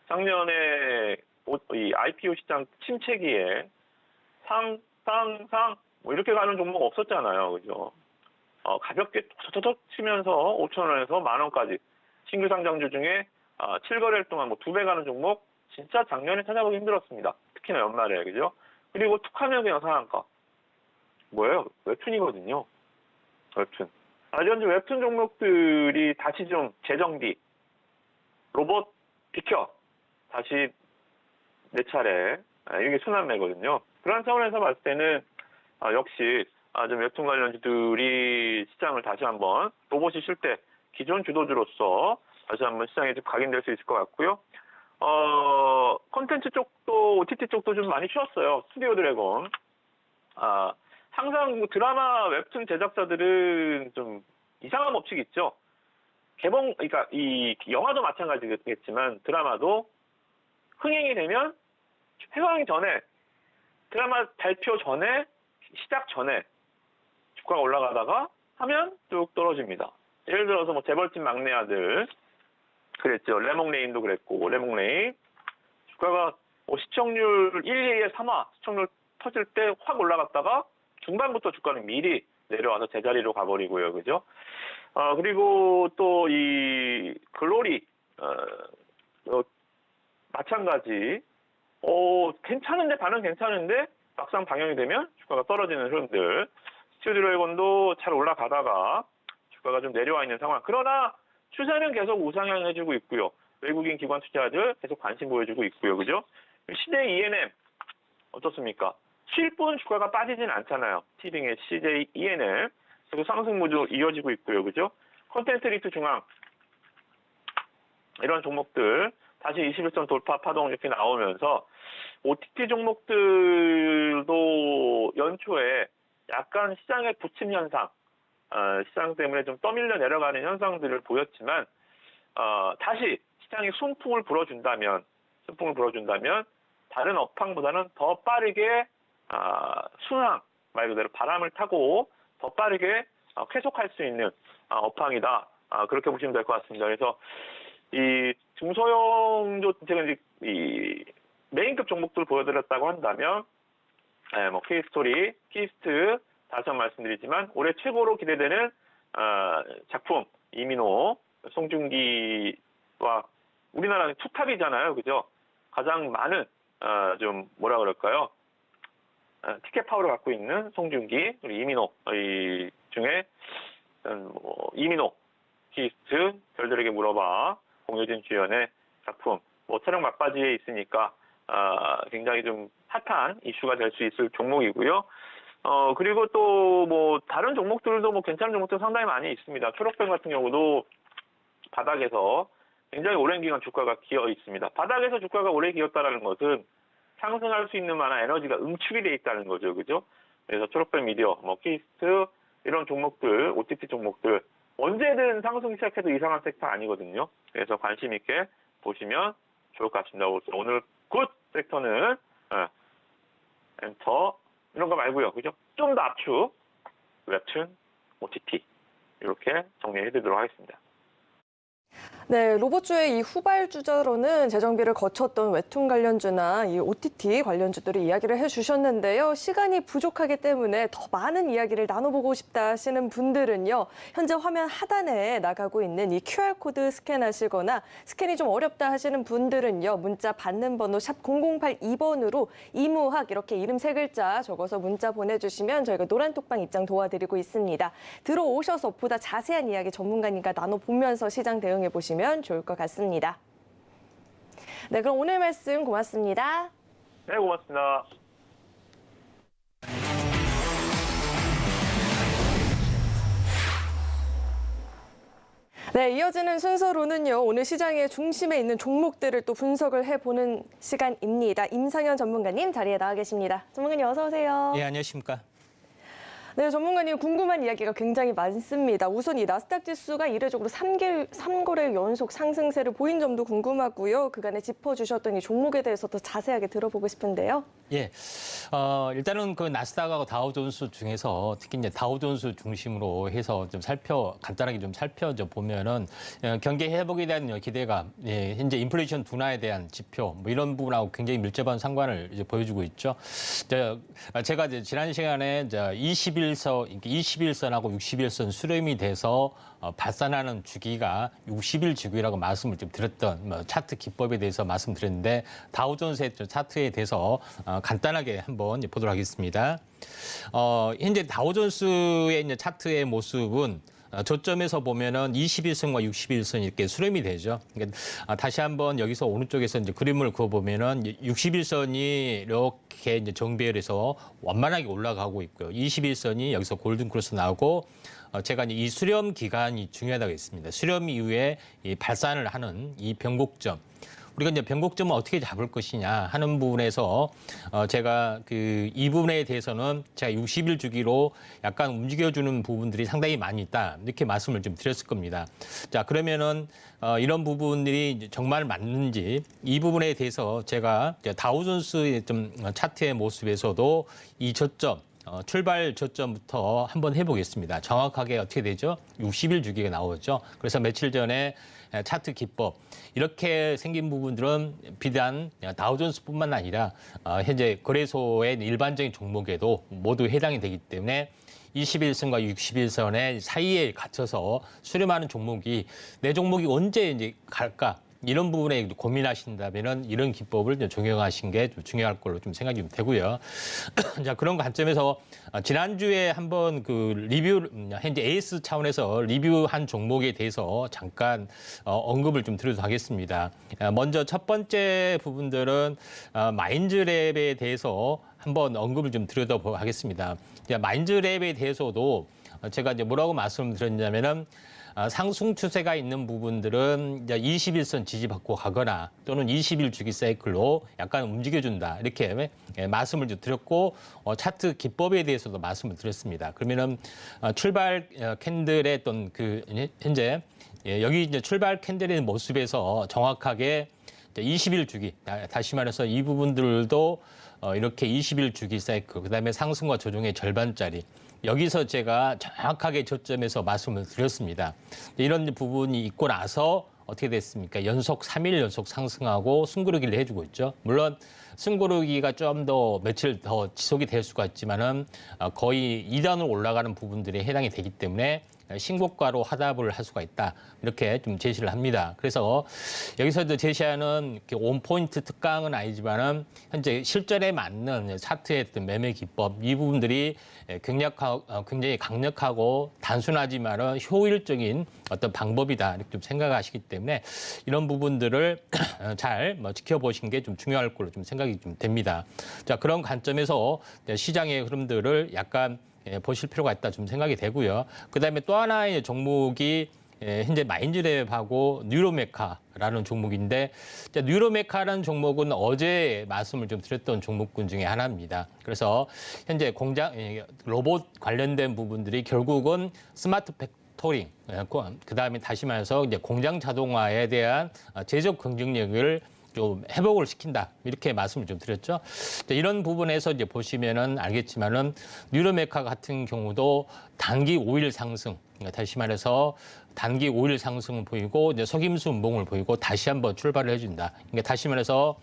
C: 작년에 이 IPO 시장 침체기에 상 뭐 이렇게 가는 종목 없었잖아요. 그죠? 가볍게 톡톡 치면서 5,000원에서 10,000원까지 신규 상장주 중에 7거래일 동안 뭐 2배 가는 종목 진짜 작년에 찾아보기 힘들었습니다. 특히나 연말에. 그죠? 그리고 툭 하면 그냥 상한가. 뭐예요? 웹툰이거든요. 웹툰. 현재 웹툰 종목들이 다시 좀 재정비. 로봇 비켜. 다시 내 차례. 이게 순환매거든요. 그런 차원에서 봤을 때는 역시 좀 웹툰 관련주들이 시장을 다시 한번 로봇이 쉴 때 기존 주도주로서 다시 한번 시장에 좀 각인될 수 있을 것 같고요. 콘텐츠 쪽도 OTT 쪽도 좀 많이 쉬었어요. 스튜디오 드래곤. 항상 드라마 웹툰 제작자들은 좀 이상한 법칙이 있죠. 그러니까 이 영화도 마찬가지겠지만 드라마도 흥행이 되면 회광이 전에 드라마 발표 전에 시작 전에 주가가 올라가다가 하면 쭉 떨어집니다. 예를 들어서 뭐 재벌집 막내 아들 그랬죠. 레몽레인도 그랬고 레몽레인 주가가 시청률 1, 2에 3화 시청률 터질 때 확 올라갔다가 중반부터 주가는 미리 내려와서 제자리로 가버리고요. 그죠? 그리고 또 이 글로리 마찬가지 괜찮은데 반응 괜찮은데 막상 방영이 되면 주가가 떨어지는 흐름들. 스튜디오 드래곤도 잘 올라가다가 주가가 좀 내려와 있는 상황. 그러나 추세는 계속 우상향해주고 있고요. 외국인 기관 투자들 계속 관심 보여주고 있고요. 그죠? CJ ENM 어떻습니까? 쉴 뿐 주가가 빠지진 않잖아요. 티빙의 CJ ENM 계속 상승 모두 이어지고 있고요. 그죠? 콘텐츠 리트 중앙 이런 종목들 다시 21선 돌파 파동 이렇게 나오면서 OTT 종목들도 연초에 약간 시장의 부침 현상, 시장 때문에 좀 떠밀려 내려가는 현상들을 보였지만 다시 시장이 순풍을 불어준다면 다른 업황보다는 더 빠르게 순항 말 그대로 바람을 타고 더 빠르게 쾌속할 수 있는 업황이다. 그렇게 보시면 될 것 같습니다. 그래서 이 중소형조 제가 이제 이 메인급 종목들 보여드렸다고 한다면 뭐 K스토리, 키스트 다시 한번 말씀드리지만 올해 최고로 기대되는 작품 이민호, 송중기와 우리나라는 투탑이잖아요, 그죠? 가장 많은 좀 뭐라 그럴까요? 티켓 파워를 갖고 있는 송중기, 우리 이민호 이 중에 이민호, 키스트, 별들에게 물어봐, 공효진 주연의 작품 뭐 촬영 막바지에 있으니까 굉장히 좀 핫한 이슈가 될 수 있을 종목이고요. 그리고 또 뭐 다른 종목들도 뭐 괜찮은 종목들 상당히 많이 있습니다. 초록뱀 같은 경우도 바닥에서 굉장히 오랜 기간 주가가 기어 있습니다. 바닥에서 주가가 오래 기었다는 것은 상승할 수 있는 만한 에너지가 응축이 돼 있다는 거죠. 그죠? 그래서 초록뱀 미디어, 뭐 키스트 이런 종목들, OTT 종목들 언제든 상승 시작해도 이상한 섹터 아니거든요. 그래서 관심 있게 보시면 좋을 것 같습니다. 오늘 굿 섹터는 엔터 이런 거 말고요. 그죠? 좀 더 압축, 웹툰, OTT 이렇게 정리해드리도록 하겠습니다.
B: 네, 로봇주의 이 후발주자로는 재정비를 거쳤던 웹툰 관련주나 이 OTT 관련주들이 이야기를 해주셨는데요. 시간이 부족하기 때문에 더 많은 이야기를 나눠보고 싶다 하시는 분들은요. 현재 화면 하단에 나가고 있는 이 QR코드 스캔하시거나 스캔이 좀 어렵다 하시는 분들은요. 문자 받는 번호 샵 0082번으로 이무학 이렇게 이름 3글자 적어서 문자 보내주시면 저희가 노란톡방 입장 도와드리고 있습니다. 들어오셔서 보다 자세한 이야기 전문가님과 나눠보면서 시장 대응해 보시면 좋을 것 같습니다. 네, 그럼 오늘 말씀 고맙습니다.
C: 네, 고맙습니다.
B: 네, 이어지는 순서로는요. 오늘 시장의 중심에 있는 종목들을 또 분석을 해보는 시간입니다. 임상현 전문가님 자리에 나와 계십니다. 전문가님 어서 오세요.
D: 예, 안녕하십니까.
B: 네, 전문가님 궁금한 이야기가 굉장히 많습니다. 우선 이 나스닥 지수가 이례적으로 3거래일 연속 상승세를 보인 점도 궁금하고요. 그간에 짚어주셨던 이 종목에 대해서 더 자세하게 들어보고 싶은데요.
D: 예, 일단은 그 나스닥하고 다우존스 중에서 특히 이제 다우존스 중심으로 해서 좀 간단하게 좀 살펴줘 보면은 경기 회복에 대한 기대감, 예, 현재 인플레이션 둔화에 대한 지표, 뭐 이런 부분하고 굉장히 밀접한 상관을 이제 보여주고 있죠. 제가 이제 지난 시간에 이제 21선하고 61선 수렴이 돼서 발산하는 주기가 60일 주기라고 말씀을 좀 드렸던 차트 기법에 대해서 말씀드렸는데 다우존스의 차트에 대해서 간단하게 한번 보도록 하겠습니다. 현재 다우존스의 이제 차트의 모습은 저점에서 보면은 21선과 61선 이렇게 수렴이 되죠. 그러니까 다시 한번 여기서 오른쪽에서 이제 그림을 그어보면은 61선이 이렇게 이제 정배열에서 완만하게 올라가고 있고요. 21선이 여기서 골든 크로스 나오고 제가 이제 이 수렴 기간이 중요하다고 했습니다. 수렴 이후에 이 발산을 하는 이 변곡점. 우리가 이제 변곡점을 어떻게 잡을 것이냐 하는 부분에서 제가 이 부분에 대해서는 제가 60일 주기로 약간 움직여주는 부분들이 상당히 많이 있다 이렇게 말씀을 좀 드렸을 겁니다. 자, 그러면은 이런 부분들이 정말 맞는지 이 부분에 대해서 제가 다우존스의 좀 차트의 모습에서도 이 저점 출발 저점부터 한번 해보겠습니다. 정확하게 어떻게 되죠? 60일 주기가 나오죠. 그래서 며칠 전에 차트 기법 이렇게 생긴 부분들은 비단 다우존스뿐만 아니라 현재 거래소의 일반적인 종목에도 모두 해당이 되기 때문에 21선과 61선의 사이에 갇혀서 수렴하는 종목이 내 종목이 언제 이제 갈까? 이런 부분에 고민하신다면은 이런 기법을 적용하신 게 좀 중요할 걸로 좀 생각이 좀 되고요. 자, 그런 관점에서 지난주에 한번 현재 AS 차원에서 리뷰한 종목에 대해서 잠깐 언급을 좀 드리도록 하겠습니다. 먼저 첫 번째 부분들은 마인즈랩에 대해서 한번 언급을 좀 드리도록 하겠습니다. 마인즈랩에 대해서도 제가 이제 뭐라고 말씀드렸냐면은 상승 추세가 있는 부분들은 이제 21선 지지받고 가거나 또는 20일 주기 사이클로 약간 움직여준다 이렇게 말씀을 좀 드렸고 차트 기법에 대해서도 말씀을 드렸습니다. 그러면은 출발 캔들의 어떤 현재 여기 이제 출발 캔들의 모습에서 정확하게 20일 주기 다시 말해서 이 부분들도 이렇게 20일 주기 사이클 그다음에 상승과 조정의 절반짜리 여기서 제가 정확하게 저점에서 말씀을 드렸습니다. 이런 부분이 있고 나서 어떻게 됐습니까? 3일 연속 상승하고 숨고르기를 해주고 있죠. 물론 숨고르기가 좀 더 며칠 더 지속이 될 수가 있지만은 거의 2단으로 올라가는 부분들에 해당이 되기 때문에 신고가로 하답을 할 수가 있다. 이렇게 좀 제시를 합니다. 그래서 여기서도 제시하는 원포인트 특강은 아니지만은 현재 실전에 맞는 차트의 어떤 매매 기법 이 부분들이 굉장히 강력하고 단순하지만은 효율적인 어떤 방법이다. 이렇게 좀 생각하시기 때문에 이런 부분들을 잘 지켜보신 게 좀 중요할 걸로 좀 생각이 좀 됩니다. 자, 그런 관점에서 시장의 흐름들을 약간 보실 필요가 있다 좀 생각이 되고요. 그다음에 또 하나의 종목이 현재 마인즈랩하고 뉴로메카라는 종목인데 뉴로메카라는 종목은 어제 말씀을 좀 드렸던 종목군 중에 하나입니다. 그래서 현재 로봇 관련된 부분들이 결국은 스마트 리스토링, 그다음에 다시 말해서 이제 공장 자동화에 대한 제적 경쟁력을 좀 회복을 시킨다 이렇게 말씀을 좀 드렸죠. 이런 부분에서 이제 보시면은 알겠지만은 뉴로메카 같은 경우도 단기 5일 상승, 다시 말해서 단기 5일 상승을 보이고 이제 속임수 운봉을 보이고 다시 한번 출발을 해준다. 그러니까 다시 말해서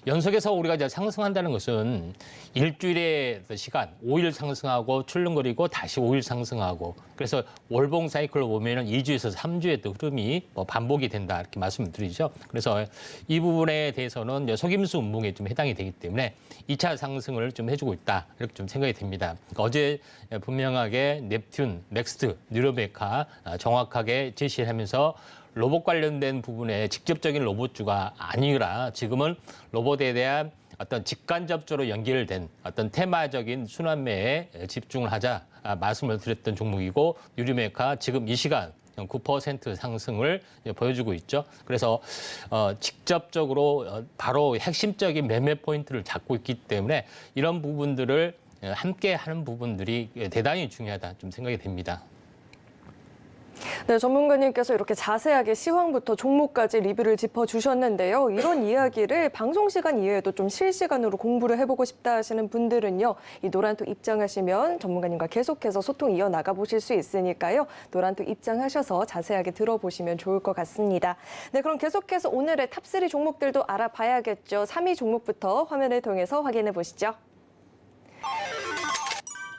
D: 연속해서 우리가 이제 상승한다는 것은 일주일의 시간 5일 상승하고 출렁거리고 다시 5일 상승하고 그래서 월봉 사이클로 보면은 2주에서 3주의 또 흐름이 반복이 된다 이렇게 말씀을 드리죠. 그래서 이 부분에 대해서는 이제 속임수 운봉에 좀 해당이 되기 때문에 2차 상승을 좀 해주고 있다 이렇게 좀 생각이 됩니다. 그러니까 어제 분명하게 넵튠, 넥스트, 뉴로메카 정확하게 제시를 하면서 로봇 관련된 부분에 직접적인 로봇주가 아니라 지금은 로봇에 대한 어떤 직간접적으로 연결된 어떤 테마적인 순환매에 집중을 하자 말씀을 드렸던 종목이고 뉴로메카 지금 이 시간 9% 상승을 보여주고 있죠. 그래서 직접적으로 바로 핵심적인 매매 포인트를 잡고 있기 때문에 이런 부분들을 함께 하는 부분들이 대단히 중요하다 좀 생각이 됩니다.
B: 네, 전문가님께서 이렇게 자세하게 시황부터 종목까지 리뷰를 짚어주셨는데요. 이런 이야기를 방송 시간 이외에도 좀 실시간으로 공부를 해보고 싶다 하시는 분들은요. 이 노란톡 입장하시면 전문가님과 계속해서 소통 이어나가 보실 수 있으니까요. 노란톡 입장하셔서 자세하게 들어보시면 좋을 것 같습니다. 네, 그럼 계속해서 오늘의 탑3 종목들도 알아봐야겠죠. 3위 종목부터 화면을 통해서 확인해 보시죠.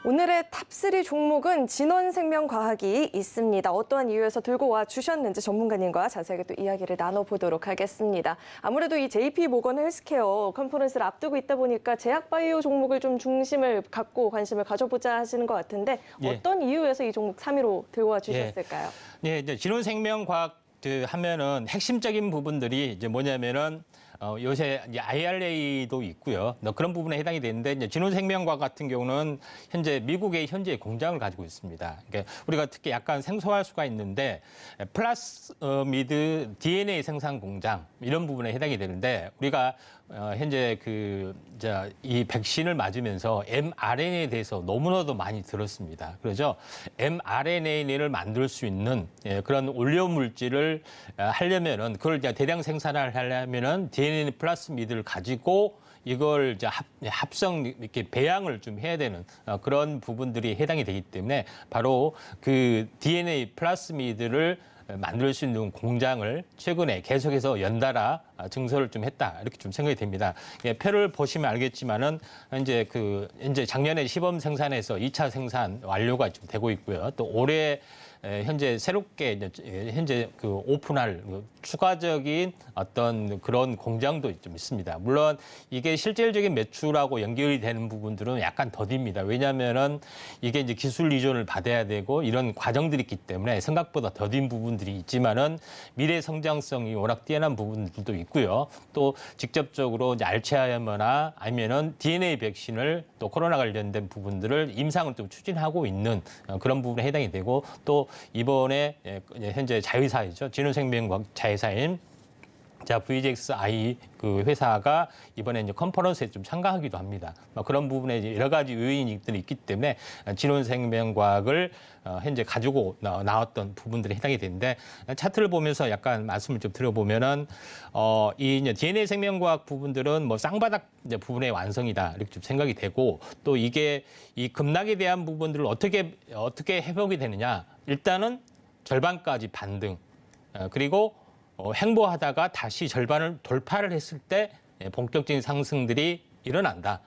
B: 오늘의 탑3 종목은 진원생명과학이 있습니다. 어떠한 이유에서 들고 와 주셨는지 전문가님과 자세하게 또 이야기를 나눠보도록 하겠습니다. 아무래도 이 JP모건 헬스케어 컨퍼런스를 앞두고 있다 보니까 제약바이오 종목을 좀 중심을 갖고 관심을 가져보자 하시는 것 같은데 어떤 이유에서 이 종목 3위로 들고 와 주셨을까요?
D: 네, 이제 진원생명과학 하면은 핵심적인 부분들이 이제 뭐냐면은 요새 이제 IRA도 있고요. 그런 부분에 해당이 되는데 이제 진원생명과학 같은 경우는 현재 미국의 현재 공장을 가지고 있습니다. 그러니까 우리가 특히 약간 생소할 수가 있는데 플라스미드 DNA 생산 공장 이런 부분에 해당이 되는데 우리가 현재 이 백신을 맞으면서 mRNA에 대해서 너무나도 많이 들었습니다. 그렇죠? mRNA를 만들 수 있는 그런 올려 물질을 하려면은 그걸 이제 대량 생산을 하려면은 DNA 플라스미드를 가지고 이걸 이제 합성 이렇게 배양을 좀 해야 되는 그런 부분들이 해당이 되기 때문에 바로 그 DNA 플라스미드를 만들 수 있는 공장을 최근에 계속해서 연달아 증설을 좀 했다 이렇게 좀 생각이 됩니다. 표를 보시면 알겠지만은 이제 작년에 시범 생산에서 2차 생산 완료가 좀 되고 있고요. 또 올해 현재 새롭게 현재 오픈할 추가적인 어떤 그런 공장도 좀 있습니다. 물론 이게 실질적인 매출하고 연결이 되는 부분들은 약간 더딥니다. 왜냐하면은 이게 이제 기술 이전을 받아야 되고 이런 과정들이 있기 때문에 생각보다 더딘 부분들이 있지만은 미래 성장성이 워낙 뛰어난 부분들도 있고요. 또 직접적으로 이제 알츠하이머나 아니면은 DNA 백신을 또 코로나 관련된 부분들을 임상을 또 추진하고 있는 그런 부분에 해당이 되고 또 이번에 현재 자회사이죠. 진원생명과학 자회사인 VGXI 그 회사가 이번에 이제 컨퍼런스에 좀 참가하기도 합니다. 그런 부분에 이제 여러 가지 요인들이 있기 때문에 진원생명과학을 현재 가지고 나왔던 부분들이 해당이 되는데 차트를 보면서 약간 말씀을 좀 드려보면은 이 이제 DNA 생명과학 부분들은 뭐 쌍바닥 이제 부분의 완성이다 이렇게 좀 생각이 되고 또 이게 이 급락에 대한 부분들을 어떻게 회복이 되느냐 일단은 절반까지 반등 그리고 횡보하다가 다시 절반을 돌파를 했을 때 본격적인 상승들이 일어난다.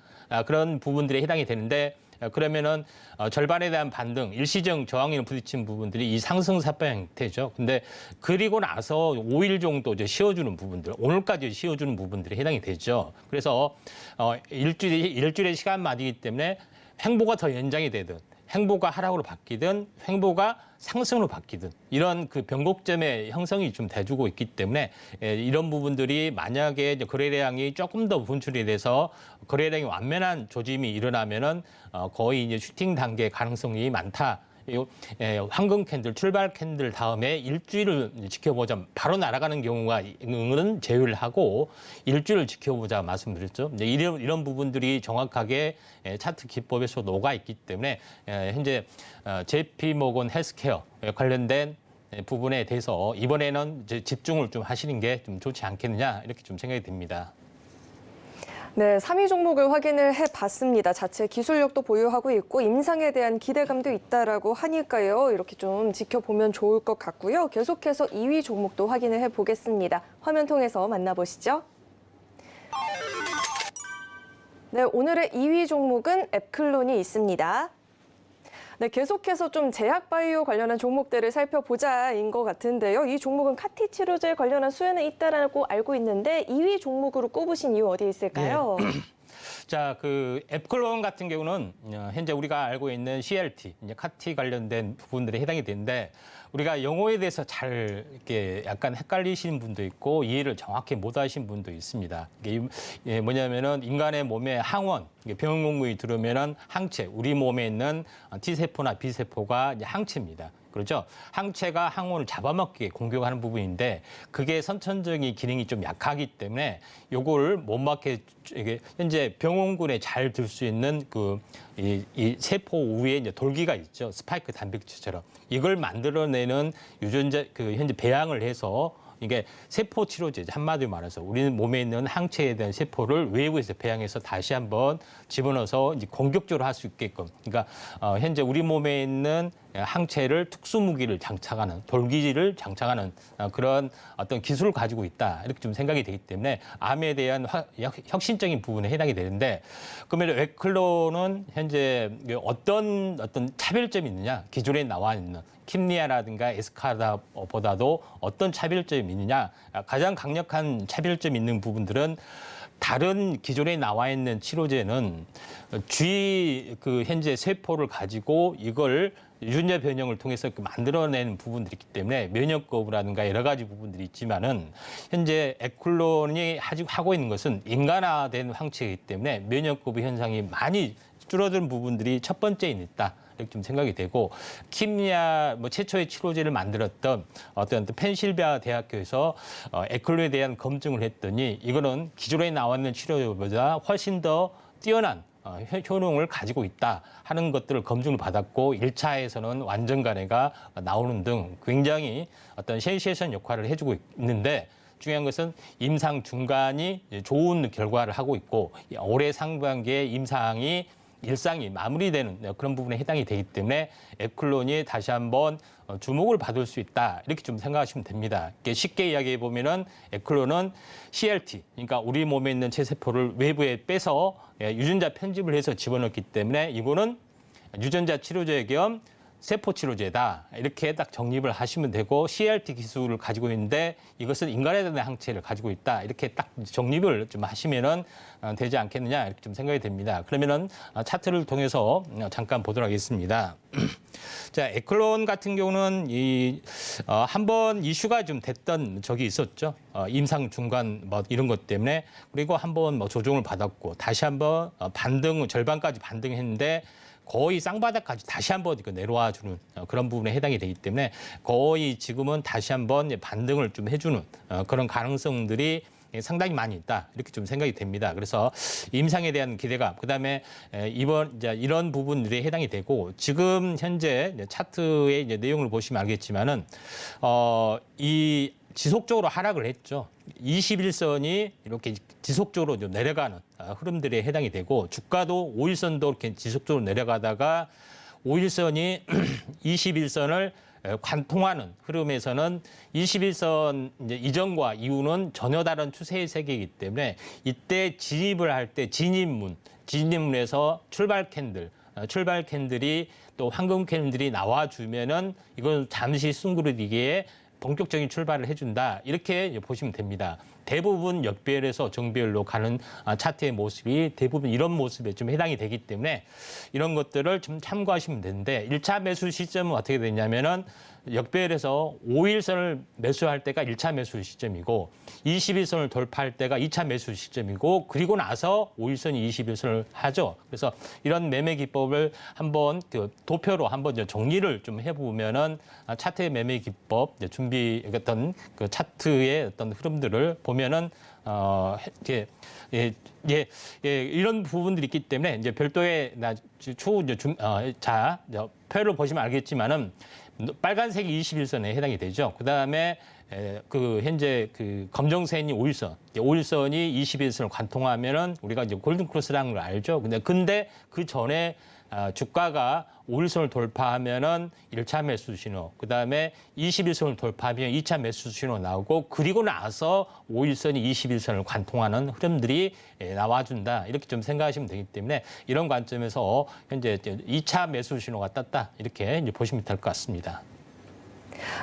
D: 그런 부분들이 해당이 되는데 그러면은 절반에 대한 반등, 일시적 저항에 부딪힌 부분들이 이 상승사파 형태죠. 근데 그리고 나서 5일 정도 이제 쉬어주는 부분들, 오늘까지 쉬어주는 부분들이 해당이 되죠. 그래서 일주일의 시간만이기 때문에 횡보가 더 연장이 되든 횡보가 하락으로 바뀌든 횡보가 상승으로 바뀌든 이런 그 변곡점의 형성이 좀 돼주고 있기 때문에 이런 부분들이 만약에 이제 거래량이 조금 더 분출이 돼서 거래량이 완면한 조짐이 일어나면은 거의 이제 슈팅 단계 가능성이 많다. 황금 캔들, 출발 캔들 다음에 일주일을 지켜보자 바로 날아가는 경우가 는 제외를 하고 일주일을 지켜보자 말씀드렸죠. 이제 이런 부분들이 정확하게 차트 기법에서 녹아 있기 때문에 현재 JP 모건 헬스케어 관련된 부분에 대해서 이번에는 이제 집중을 좀 하시는 게 좀 좋지 않겠느냐 이렇게 좀 생각이 듭니다.
B: 네, 3위 종목을 확인을 해봤습니다. 자체 기술력도 보유하고 있고 임상에 대한 기대감도 있다라고 하니까요. 이렇게 좀 지켜보면 좋을 것 같고요. 계속해서 2위 종목도 확인을 해보겠습니다. 화면 통해서 만나보시죠. 네, 오늘의 2위 종목은 앱클론이 있습니다. 네, 계속해서 좀 제약바이오 관련한 종목들을 살펴보자인 것 같은데요. 이 종목은 카티 치료제 관련한 수혜는 있다라고 알고 있는데 2위 종목으로 꼽으신 이유 어디에 있을까요?
D: 자, 그 앱클론 같은 경우는 현재 우리가 알고 있는 CRT, 이제 카티 관련된 부분들에 해당이 되는데 우리가 용어에 대해서 잘 이렇게 약간 헷갈리시는 분도 있고 이해를 정확히 못 하신 분도 있습니다. 이게 뭐냐면은 인간의 몸에 항원, 병원 공부에 들으면은 항체, 우리 몸에 있는 T세포나 B세포가 이제 항체입니다. 그렇죠? 항체가 항원을 잡아먹게 공격하는 부분인데 그게 선천적인 기능이 좀 약하기 때문에 요거를 못 막게 이게 현재 병원군에 잘 들 수 있는 이 세포 위에 이제 돌기가 있죠. 스파이크 단백질처럼 이걸 만들어내는 유전자 현재 배양을 해서 이게 세포 치료제 한마디로 말해서 우리 몸에 있는 항체에 대한 세포를 외부에서 배양해서 다시 한번 집어넣어서 이제 공격적으로 할 수 있게끔 그러니까 현재 우리 몸에 있는 항체를 특수 무기를 장착하는 돌기를 장착하는 그런 어떤 기술을 가지고 있다 이렇게 좀 생각이 되기 때문에 암에 대한 혁신적인 부분에 해당이 되는데 그러면 웹클론은 현재 어떤 차별점이 있느냐 기존에 나와 있는 킴리아라든가 에스카다보다도 어떤 차별점이 있느냐 가장 강력한 차별점이 있는 부분들은 다른 기존에 나와 있는 치료제는 현재 세포를 가지고 이걸 유전자 변형을 통해서 만들어내는 부분들이 있기 때문에 면역 거부라든가 여러 가지 부분들이 있지만은 현재 앱클론이 하고 있는 것은 인간화된 항체이기 때문에 면역 거부 현상이 많이 줄어든 부분들이 첫 번째에 있다. 이렇게 좀 생각이 되고 킴리아 최초의 치료제를 만들었던 어떤 펜실베아 대학교에서 앱클론에 대한 검증을 했더니 이거는 기존에 나왔는 치료제보다 훨씬 더 뛰어난 효능을 가지고 있다 하는 것들을 검증을 받았고 1차에서는 완전 간해가 나오는 등 굉장히 어떤 센세이션 역할을 해주고 있는데 중요한 것은 임상 중간이 좋은 결과를 하고 있고 올해 상반기에 임상이 일상이 마무리되는 그런 부분에 해당이 되기 때문에 앱클론이 다시 한번 주목을 받을 수 있다 이렇게 좀 생각하시면 됩니다. 쉽게 이야기해 보면은 앱클론은 CRT, 그러니까 우리 몸에 있는 체세포를 외부에 빼서 유전자 편집을 해서 집어넣기 때문에 이거는 유전자 치료제 겸 세포 치료제다 이렇게 딱 정립을 하시면 되고 CRT 기술을 가지고 있는데 이것은 인간에 대한 항체를 가지고 있다 이렇게 딱 정립을 좀 하시면은 되지 않겠느냐 이렇게 좀 생각이 됩니다. 그러면은 차트를 통해서 잠깐 보도록 하겠습니다. 자, 앱클론 같은 경우는 한번 이슈가 좀 됐던 적이 있었죠. 임상 중간 이런 것 때문에 그리고 한번 조정을 받았고 다시 한번 절반까지 반등했는데 거의 쌍바닥까지 다시 한번 내려와 주는 그런 부분에 해당이 되기 때문에 거의 지금은 다시 한번 반등을 좀 해주는 그런 가능성들이 상당히 많이 있다 이렇게 좀 생각이 됩니다. 그래서 임상에 대한 기대감, 그다음에 이런 부분들이 해당이 되고 지금 현재 차트의 내용을 보시면 알겠지만은 이 지속적으로 하락을 했죠. 21선이 이렇게 지속적으로 좀 내려가는 흐름들에 해당이 되고 주가도 5일선도 이렇게 지속적으로 내려가다가 5일선이 21선을 관통하는 흐름에서는 21선 이전과 이후는 전혀 다른 추세의 세계이기 때문에 이때 진입을 할 때 진입문에서 출발 캔들이 또 황금 캔들이 나와주면은 이건 잠시 숭구르기에 본격적인 출발을 해준다 이렇게 보시면 됩니다. 대부분 역배열에서 정배열로 가는 차트의 모습이 대부분 이런 모습에 좀 해당이 되기 때문에 이런 것들을 좀 참고하시면 되는데 1차 매수 시점은 어떻게 되냐면은 역배열에서 5일선을 매수할 때가 1차 매수 시점이고 21선을 돌파할 때가 2차 매수 시점이고 그리고 나서 5일선이 21선을 하죠. 그래서 이런 매매 기법을 한번 그 도표로 한번 정리를 좀 해보면은 차트의 매매 기법 준비 어떤 그 차트의 어떤 흐름들을 보면은 이런 부분들이 있기 때문에 이제 별도의 추후 표를 보시면 알겠지만은 빨간색이 21선에 해당이 되죠. 그 다음에 그 현재 그 검정선이 5일선, 5일선이 21선을 관통하면은 우리가 이제 골든 크로스라는 걸 알죠. 근데 그 전에 주가가 5일선을 돌파하면은 1차 매수 신호, 그 다음에 21선을 돌파하면 2차 매수 신호 나오고 그리고 나서 5일선이 21선을 관통하는 흐름들이 나와준다. 이렇게 좀 생각하시면 되기 때문에 이런 관점에서 현재 2차 매수 신호가 떴다. 이렇게 이제 보시면 될 것 같습니다.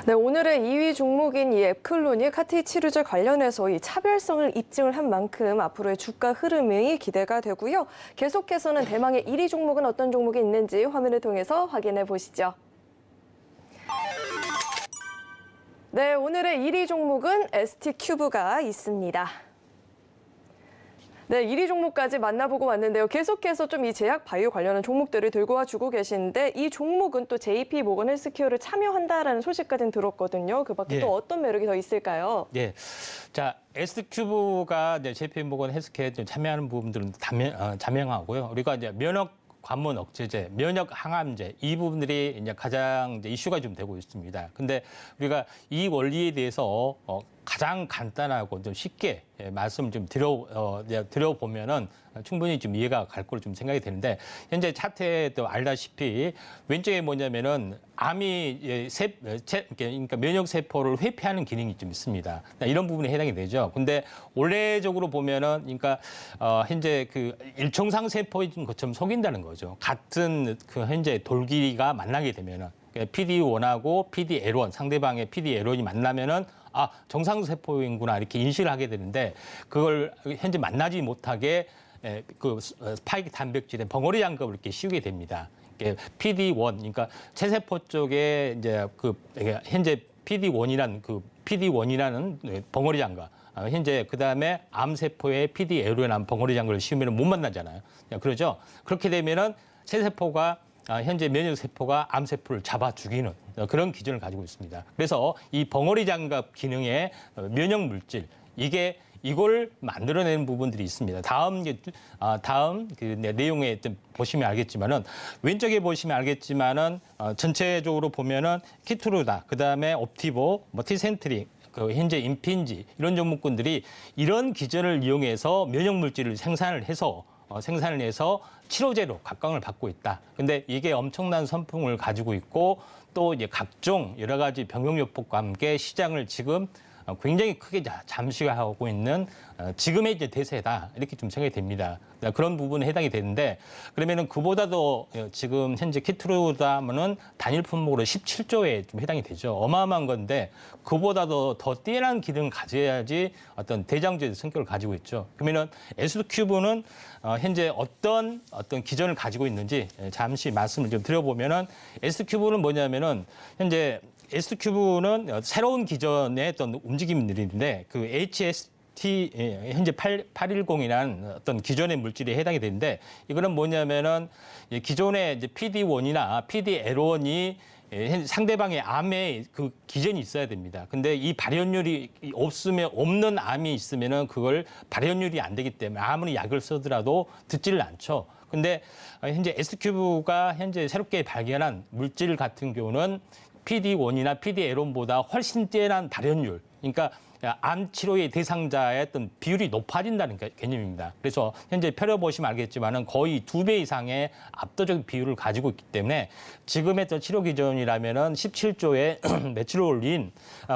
B: 네, 오늘의 2위 종목인 이 앱클론이 카티 치료제 관련해서 이 차별성을 입증을 한 만큼 앞으로의 주가 흐름이 기대가 되고요. 계속해서는 대망의 1위 종목은 어떤 종목이 있는지 화면을 통해서 확인해 보시죠. 네, 오늘의 1위 종목은 ST큐브가 있습니다. 네, 1위 종목까지 만나보고 왔는데요. 계속해서 좀 이 제약 바이오 관련한 종목들을 들고 와주고 계시는데 이 종목은 또 JP 모건 헬스케어를 참여한다라는 소식까지는 들었거든요. 그 밖에 또 어떤 매력이 더 있을까요?
D: 예. 자, ST큐브가 이제 JP 모건 헬스케어에 참여하는 부분들은 자명하고요. 우리가 이제 면역 관문 억제제, 면역 항암제 이 부분들이 이제 가장 이제 이슈가 좀 되고 있습니다. 근데 우리가 이 원리에 대해서 가장 간단하고 좀 쉽게 말씀 좀 드려보면은 충분히 좀 이해가 갈 거로 좀 생각이 되는데 현재 차트에도 알다시피 왼쪽에 뭐냐면은 암이 그러니까 면역 세포를 회피하는 기능이 좀 있습니다. 이런 부분에 해당이 되죠. 근데 원래적으로 보면은 그러니까 현재 그 일정상 세포인 것처럼 속인다는 거죠. 같은 그 현재 돌기가 만나게 되면은 PD1하고 PD-L1 상대방의 PD-L1이 만나면은 정상 세포인구나 이렇게 인식을 하게 되는데 그걸 현재 만나지 못하게 그 스파이크 단백질의 벙어리 장갑을 이렇게 씌우게 됩니다. PD1 그러니까 체세포 쪽에 이제 그 현재 PD1이라는 벙어리 장갑 현재 그다음에 암세포에 PD-L1이라는 벙어리 장갑을 씌우면 못 만나잖아요. 그러죠? 그렇게 되면은 체세포가 현재 면역세포가 암세포를 잡아 죽이는 그런 기전을 가지고 있습니다. 그래서 이 벙어리 장갑 기능의 면역물질, 이걸 만들어내는 부분들이 있습니다. 다음 그 내용에 보시면 알겠지만은, 왼쪽에 보시면 알겠지만은, 전체적으로 보면은 키투르다, 그 다음에 옵티보, 티센트리, 현재 임핀지, 이런 종목군들이 이런 기전을 이용해서 면역물질을 생산을 해서 치료제로 각광을 받고 있다. 근데 이게 엄청난 선풍을 가지고 있고 또 이제 각종 여러 가지 병용요법과 함께 시장을 지금 굉장히 크게 잠식하고 있는 지금의 이제 대세다. 이렇게 좀 생각이 됩니다. 그런 부분에 해당이 되는데 그러면은 그보다도 지금 현재 키트루다면은 단일 품목으로 17조에 좀 해당이 되죠. 어마어마한 건데 그보다도 더 뛰어난 기능을 가져야지 어떤 대장주의 성격을 가지고 있죠. 그러면은 SQ는 현재 어떤 기전을 가지고 있는지 잠시 말씀을 좀 드려보면은 SQ는 뭐냐면은 현재 SQ는 새로운 기전의 어떤 움직임들인데 그 HST 현재 810이라는 어떤 기존의 물질에 해당이 되는데 이거는 뭐냐면은 기존의 이제 PD1이나 PD-L1이 상대방의 암에 그 기전이 있어야 됩니다. 근데 이 발현율이 없는 암이 있으면은 그걸 발현율이 안 되기 때문에 아무리 약을 쓰더라도 듣지를 않죠. 근데 현재 SQ가 현재 새롭게 발견한 물질 같은 경우는 PD1이나 PD-L1보다 훨씬 뛰어난 발현율, 그러니까 암 치료의 대상자의 어떤 비율이 높아진다는 개념입니다. 그래서 현재 펴려보시면 알겠지만은 거의 2배 이상의 압도적 비율을 가지고 있기 때문에 지금의 치료 기전이라면은 17조의 매출을 올린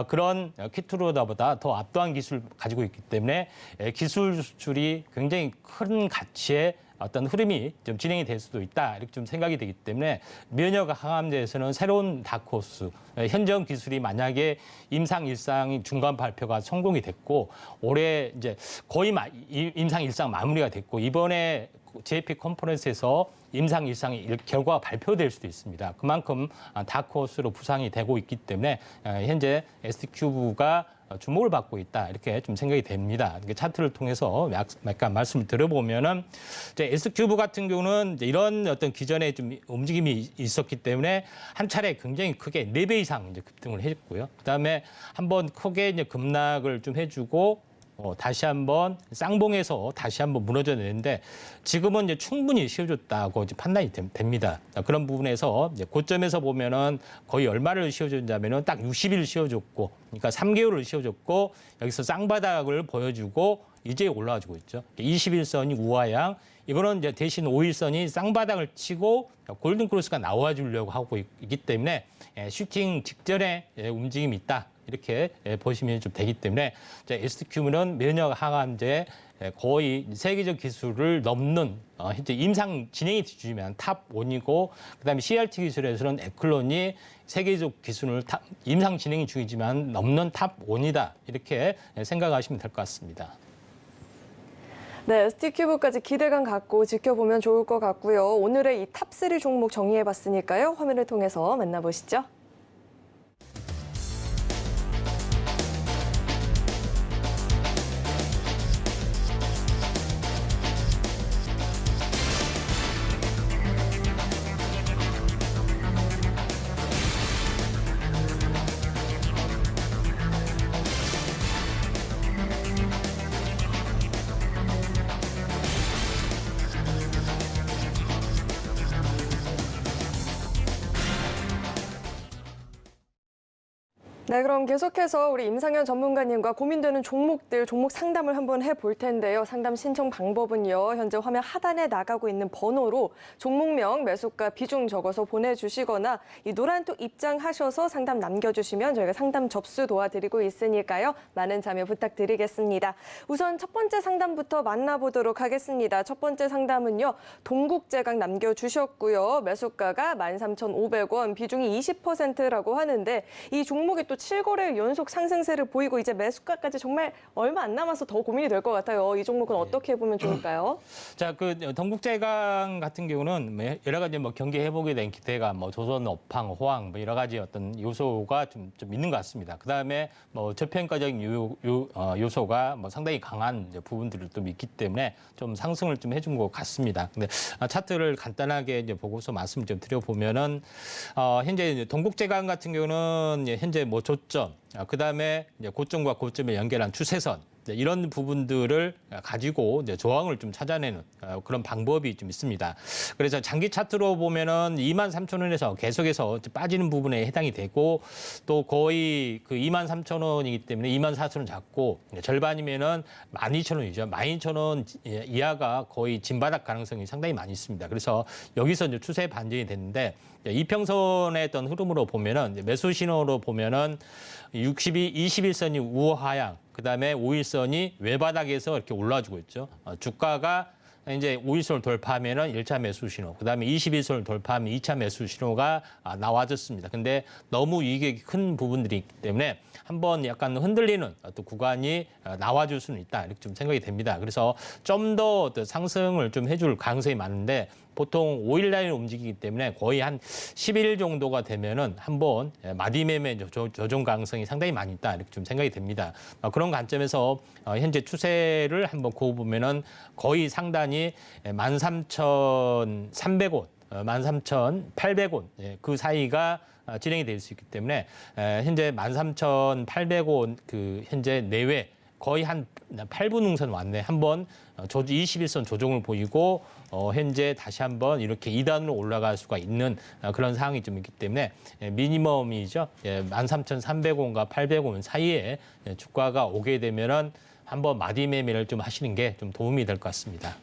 D: 그런 키트루다보다 더 압도한 기술을 가지고 있기 때문에 기술 수출이 굉장히 큰 가치의 어떤 흐름이 좀 진행이 될 수도 있다 이렇게 좀 생각이 되기 때문에 면역 항암제에서는 새로운 다크호스 현재형 기술이 만약에 임상 1상이 중간 발표가 성공이 됐고 올해 이제 거의 임상 1상 마무리가 됐고 이번에 JP 컨퍼런스에서 임상 일상의 결과가 발표될 수도 있습니다. 그만큼 다크호스로 부상이 되고 있기 때문에 현재 ST큐브가 주목을 받고 있다 이렇게 좀 생각이 됩니다. 차트를 통해서 약간 말씀을 드려보면은 이제 SQV 같은 경우는 이제 이런 어떤 기존에 좀 움직임이 있었기 때문에 한 차례 굉장히 크게 4배 이상 이제 급등을 했고요. 그다음에 한번 크게 이제 급락을 좀 해주고 다시 한번 쌍봉에서 다시 한번 무너져내는데 지금은 이제 충분히 씌워줬다고 이제 판단이 됩니다. 그런 부분에서 이제 고점에서 보면은 거의 얼마를 씌워줬냐면은 딱 60일 씌워줬고, 그러니까 3개월을 씌워줬고 여기서 쌍바닥을 보여주고 이제 올라와주고 있죠. 21선이 우하향, 이거는 이제 대신 5일선이 쌍바닥을 치고 골든 크로스가 나와주려고 하고 있기 때문에 슈팅 직전에 움직임이 있다. 이렇게 보시면 좀 되기 때문에 SQ는 면역 항암제 거의 세계적 기술을 넘는 현재 임상 진행이 중이면 탑1이고 그다음에 CRT 기술에서는 에클론이 세계적 기술을 임상 진행이 중이지만 넘는 탑1이다. 이렇게 생각하시면 될 것 같습니다.
B: 네, ST큐브까지 기대감 갖고 지켜보면 좋을 것 같고요. 오늘의 이 탑3 종목 정리해봤으니까요. 화면을 통해서 만나보시죠. 네, 그럼 계속해서 우리 임상현 전문가님과 고민되는 종목들, 종목 상담을 한번 해볼 텐데요. 상담 신청 방법은요. 현재 화면 하단에 나가고 있는 번호로 종목명, 매수가, 비중 적어서 보내주시거나 이 노란톡 입장하셔서 상담 남겨주시면 저희가 상담 접수 도와드리고 있으니까요. 많은 참여 부탁드리겠습니다. 우선 첫 번째 상담부터 만나보도록 하겠습니다. 첫 번째 상담은요. 동국제강 남겨주셨고요. 매수가가 13,500원, 비중이 20%라고 하는데 이 종목이 또 7거래일 연속 상승세를 보이고 이제 매수가까지 정말 얼마 안 남아서 더 고민이 될 것 같아요. 이 종목은 어떻게 보면 좋을까요?
D: 자, 그 동국제강 같은 경우는 여러 가지 뭐 경기 회복에 대한 기대가 뭐 조선, 업황, 호황 뭐 여러 가지 어떤 요소가 좀 있는 것 같습니다. 그다음에 뭐 저평가적인 요소가 뭐 상당히 강한 이제 부분들이 좀 있기 때문에 좀 상승을 좀 해준 것 같습니다. 근데 차트를 간단하게 이제 보고서 말씀 좀 드려보면은 현재 이제 동국제강 같은 경우는 현재 뭐 조점, 그다음에 이제 고점과 고점을 연결한 추세선 이런 부분들을 가지고 이제 저항을 좀 찾아내는 그런 방법이 좀 있습니다. 그래서 장기 차트로 보면은 23,000원에서 계속해서 빠지는 부분에 해당이 되고 또 거의 그 23,000원이기 때문에 24,000원 잡고 절반이면은 12,000원이죠. 12,000원 이하가 거의 진바닥 가능성이 상당히 많이 있습니다. 그래서 여기서 이제 추세 반전이 됐는데 이평선의 어떤 흐름으로 보면은 매수 신호로 보면은 21선이 우하향, 그다음에 5일선이 외바닥에서 이렇게 올라와주고 있죠. 주가가 이제 5일선을 돌파하면은 1차 매수 신호, 그다음에 21선을 돌파하면 2차 매수 신호가 나와졌습니다. 근데 너무 이익이 큰 부분들이 있기 때문에 한번 약간 흔들리는 어떤 구간이 나와줄 수는 있다 이렇게 좀 생각이 됩니다. 그래서 좀 더 상승을 좀 해줄 가능성이 많은데 보통 5일 라인을 움직이기 때문에 거의 한 10일 정도가 되면은 한번 마디매매 조정 가능성이 상당히 많이 있다 이렇게 좀 생각이 됩니다. 그런 관점에서 현재 추세를 한번 그어보면은 거의 상단이 13,300원, 13,800원 그 사이가 진행이 될 수 있기 때문에 현재 13,800원 그 현재 내외 거의 한 8분 응선 왔네. 한번 21선 조정을 보이고 현재 다시 한번 이렇게 2단으로 올라갈 수가 있는 그런 상황이 좀 있기 때문에 미니멈이죠. 13,300원과 800원 사이에 주가가 오게 되면은 한번 마디 매매를 좀 하시는 게 좀 도움이 될 것 같습니다.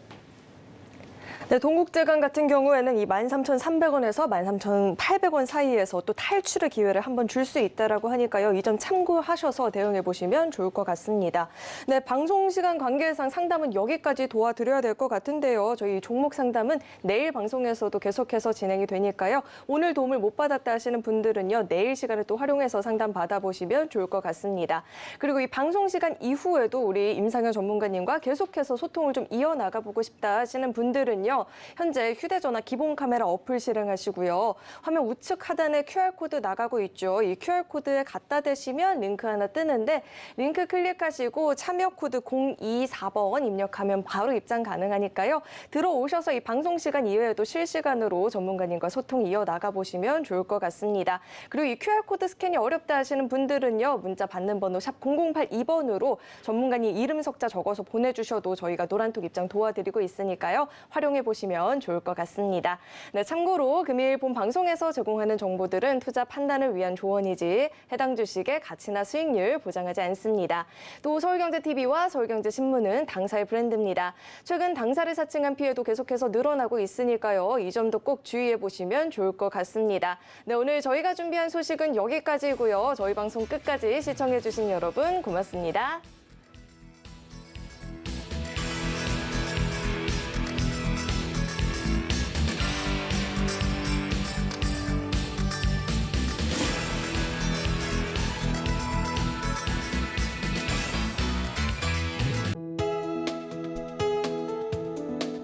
B: 네, 동국제강 같은 경우에는 이 13,300원에서 13,800원 사이에서 또 탈출의 기회를 한번 줄 수 있다라고 하니까요. 이 점 참고하셔서 대응해 보시면 좋을 것 같습니다. 네, 방송 시간 관계상 상담은 여기까지 도와드려야 될 것 같은데요. 저희 종목 상담은 내일 방송에서도 계속해서 진행이 되니까요. 오늘 도움을 못 받았다 하시는 분들은요. 내일 시간을 또 활용해서 상담 받아보시면 좋을 것 같습니다. 그리고 이 방송 시간 이후에도 우리 임상현 전문가님과 계속해서 소통을 좀 이어나가 보고 싶다 하시는 분들은요. 현재 휴대전화 기본 카메라 어플 실행하시고요. 화면 우측 하단에 QR코드 나가고 있죠. 이 QR코드에 갖다 대시면 링크 하나 뜨는데 링크 클릭하시고 참여 코드 024번 입력하면 바로 입장 가능하니까요. 들어오셔서 이 방송 시간 이외에도 실시간으로 전문가님과 소통 이어나가 보시면 좋을 것 같습니다. 그리고 이 QR코드 스캔이 어렵다 하시는 분들은요. 문자 받는 번호 샵 0082번으로 전문가님 이름 석자 적어서 보내주셔도 저희가 노란톡 입장 도와드리고 있으니까요. 활용해 보시면 좋을 것 같습니다. 네, 참고로 금일 본 방송에서 제공하는 정보들은 투자 판단을 위한 조언이지 해당 주식의 가치나 수익률 보장하지 않습니다. 또 서울경제TV와 서울경제신문은 당사의 브랜드입니다. 최근 당사를 사칭한 피해도 계속해서 늘어나고 있으니까요. 이 점도 꼭 주의해 보시면 좋을 것 같습니다. 네, 오늘 저희가 준비한 소식은 여기까지고요. 저희 방송 끝까지 시청해 주신 여러분 고맙습니다.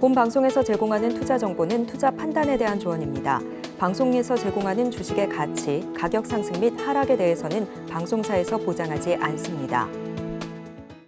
A: 본 방송에서 제공하는 투자 정보는 투자 판단에 대한 조언입니다. 방송에서 제공하는 주식의 가치, 가격 상승 및 하락에 대해서는 방송사에서 보장하지 않습니다.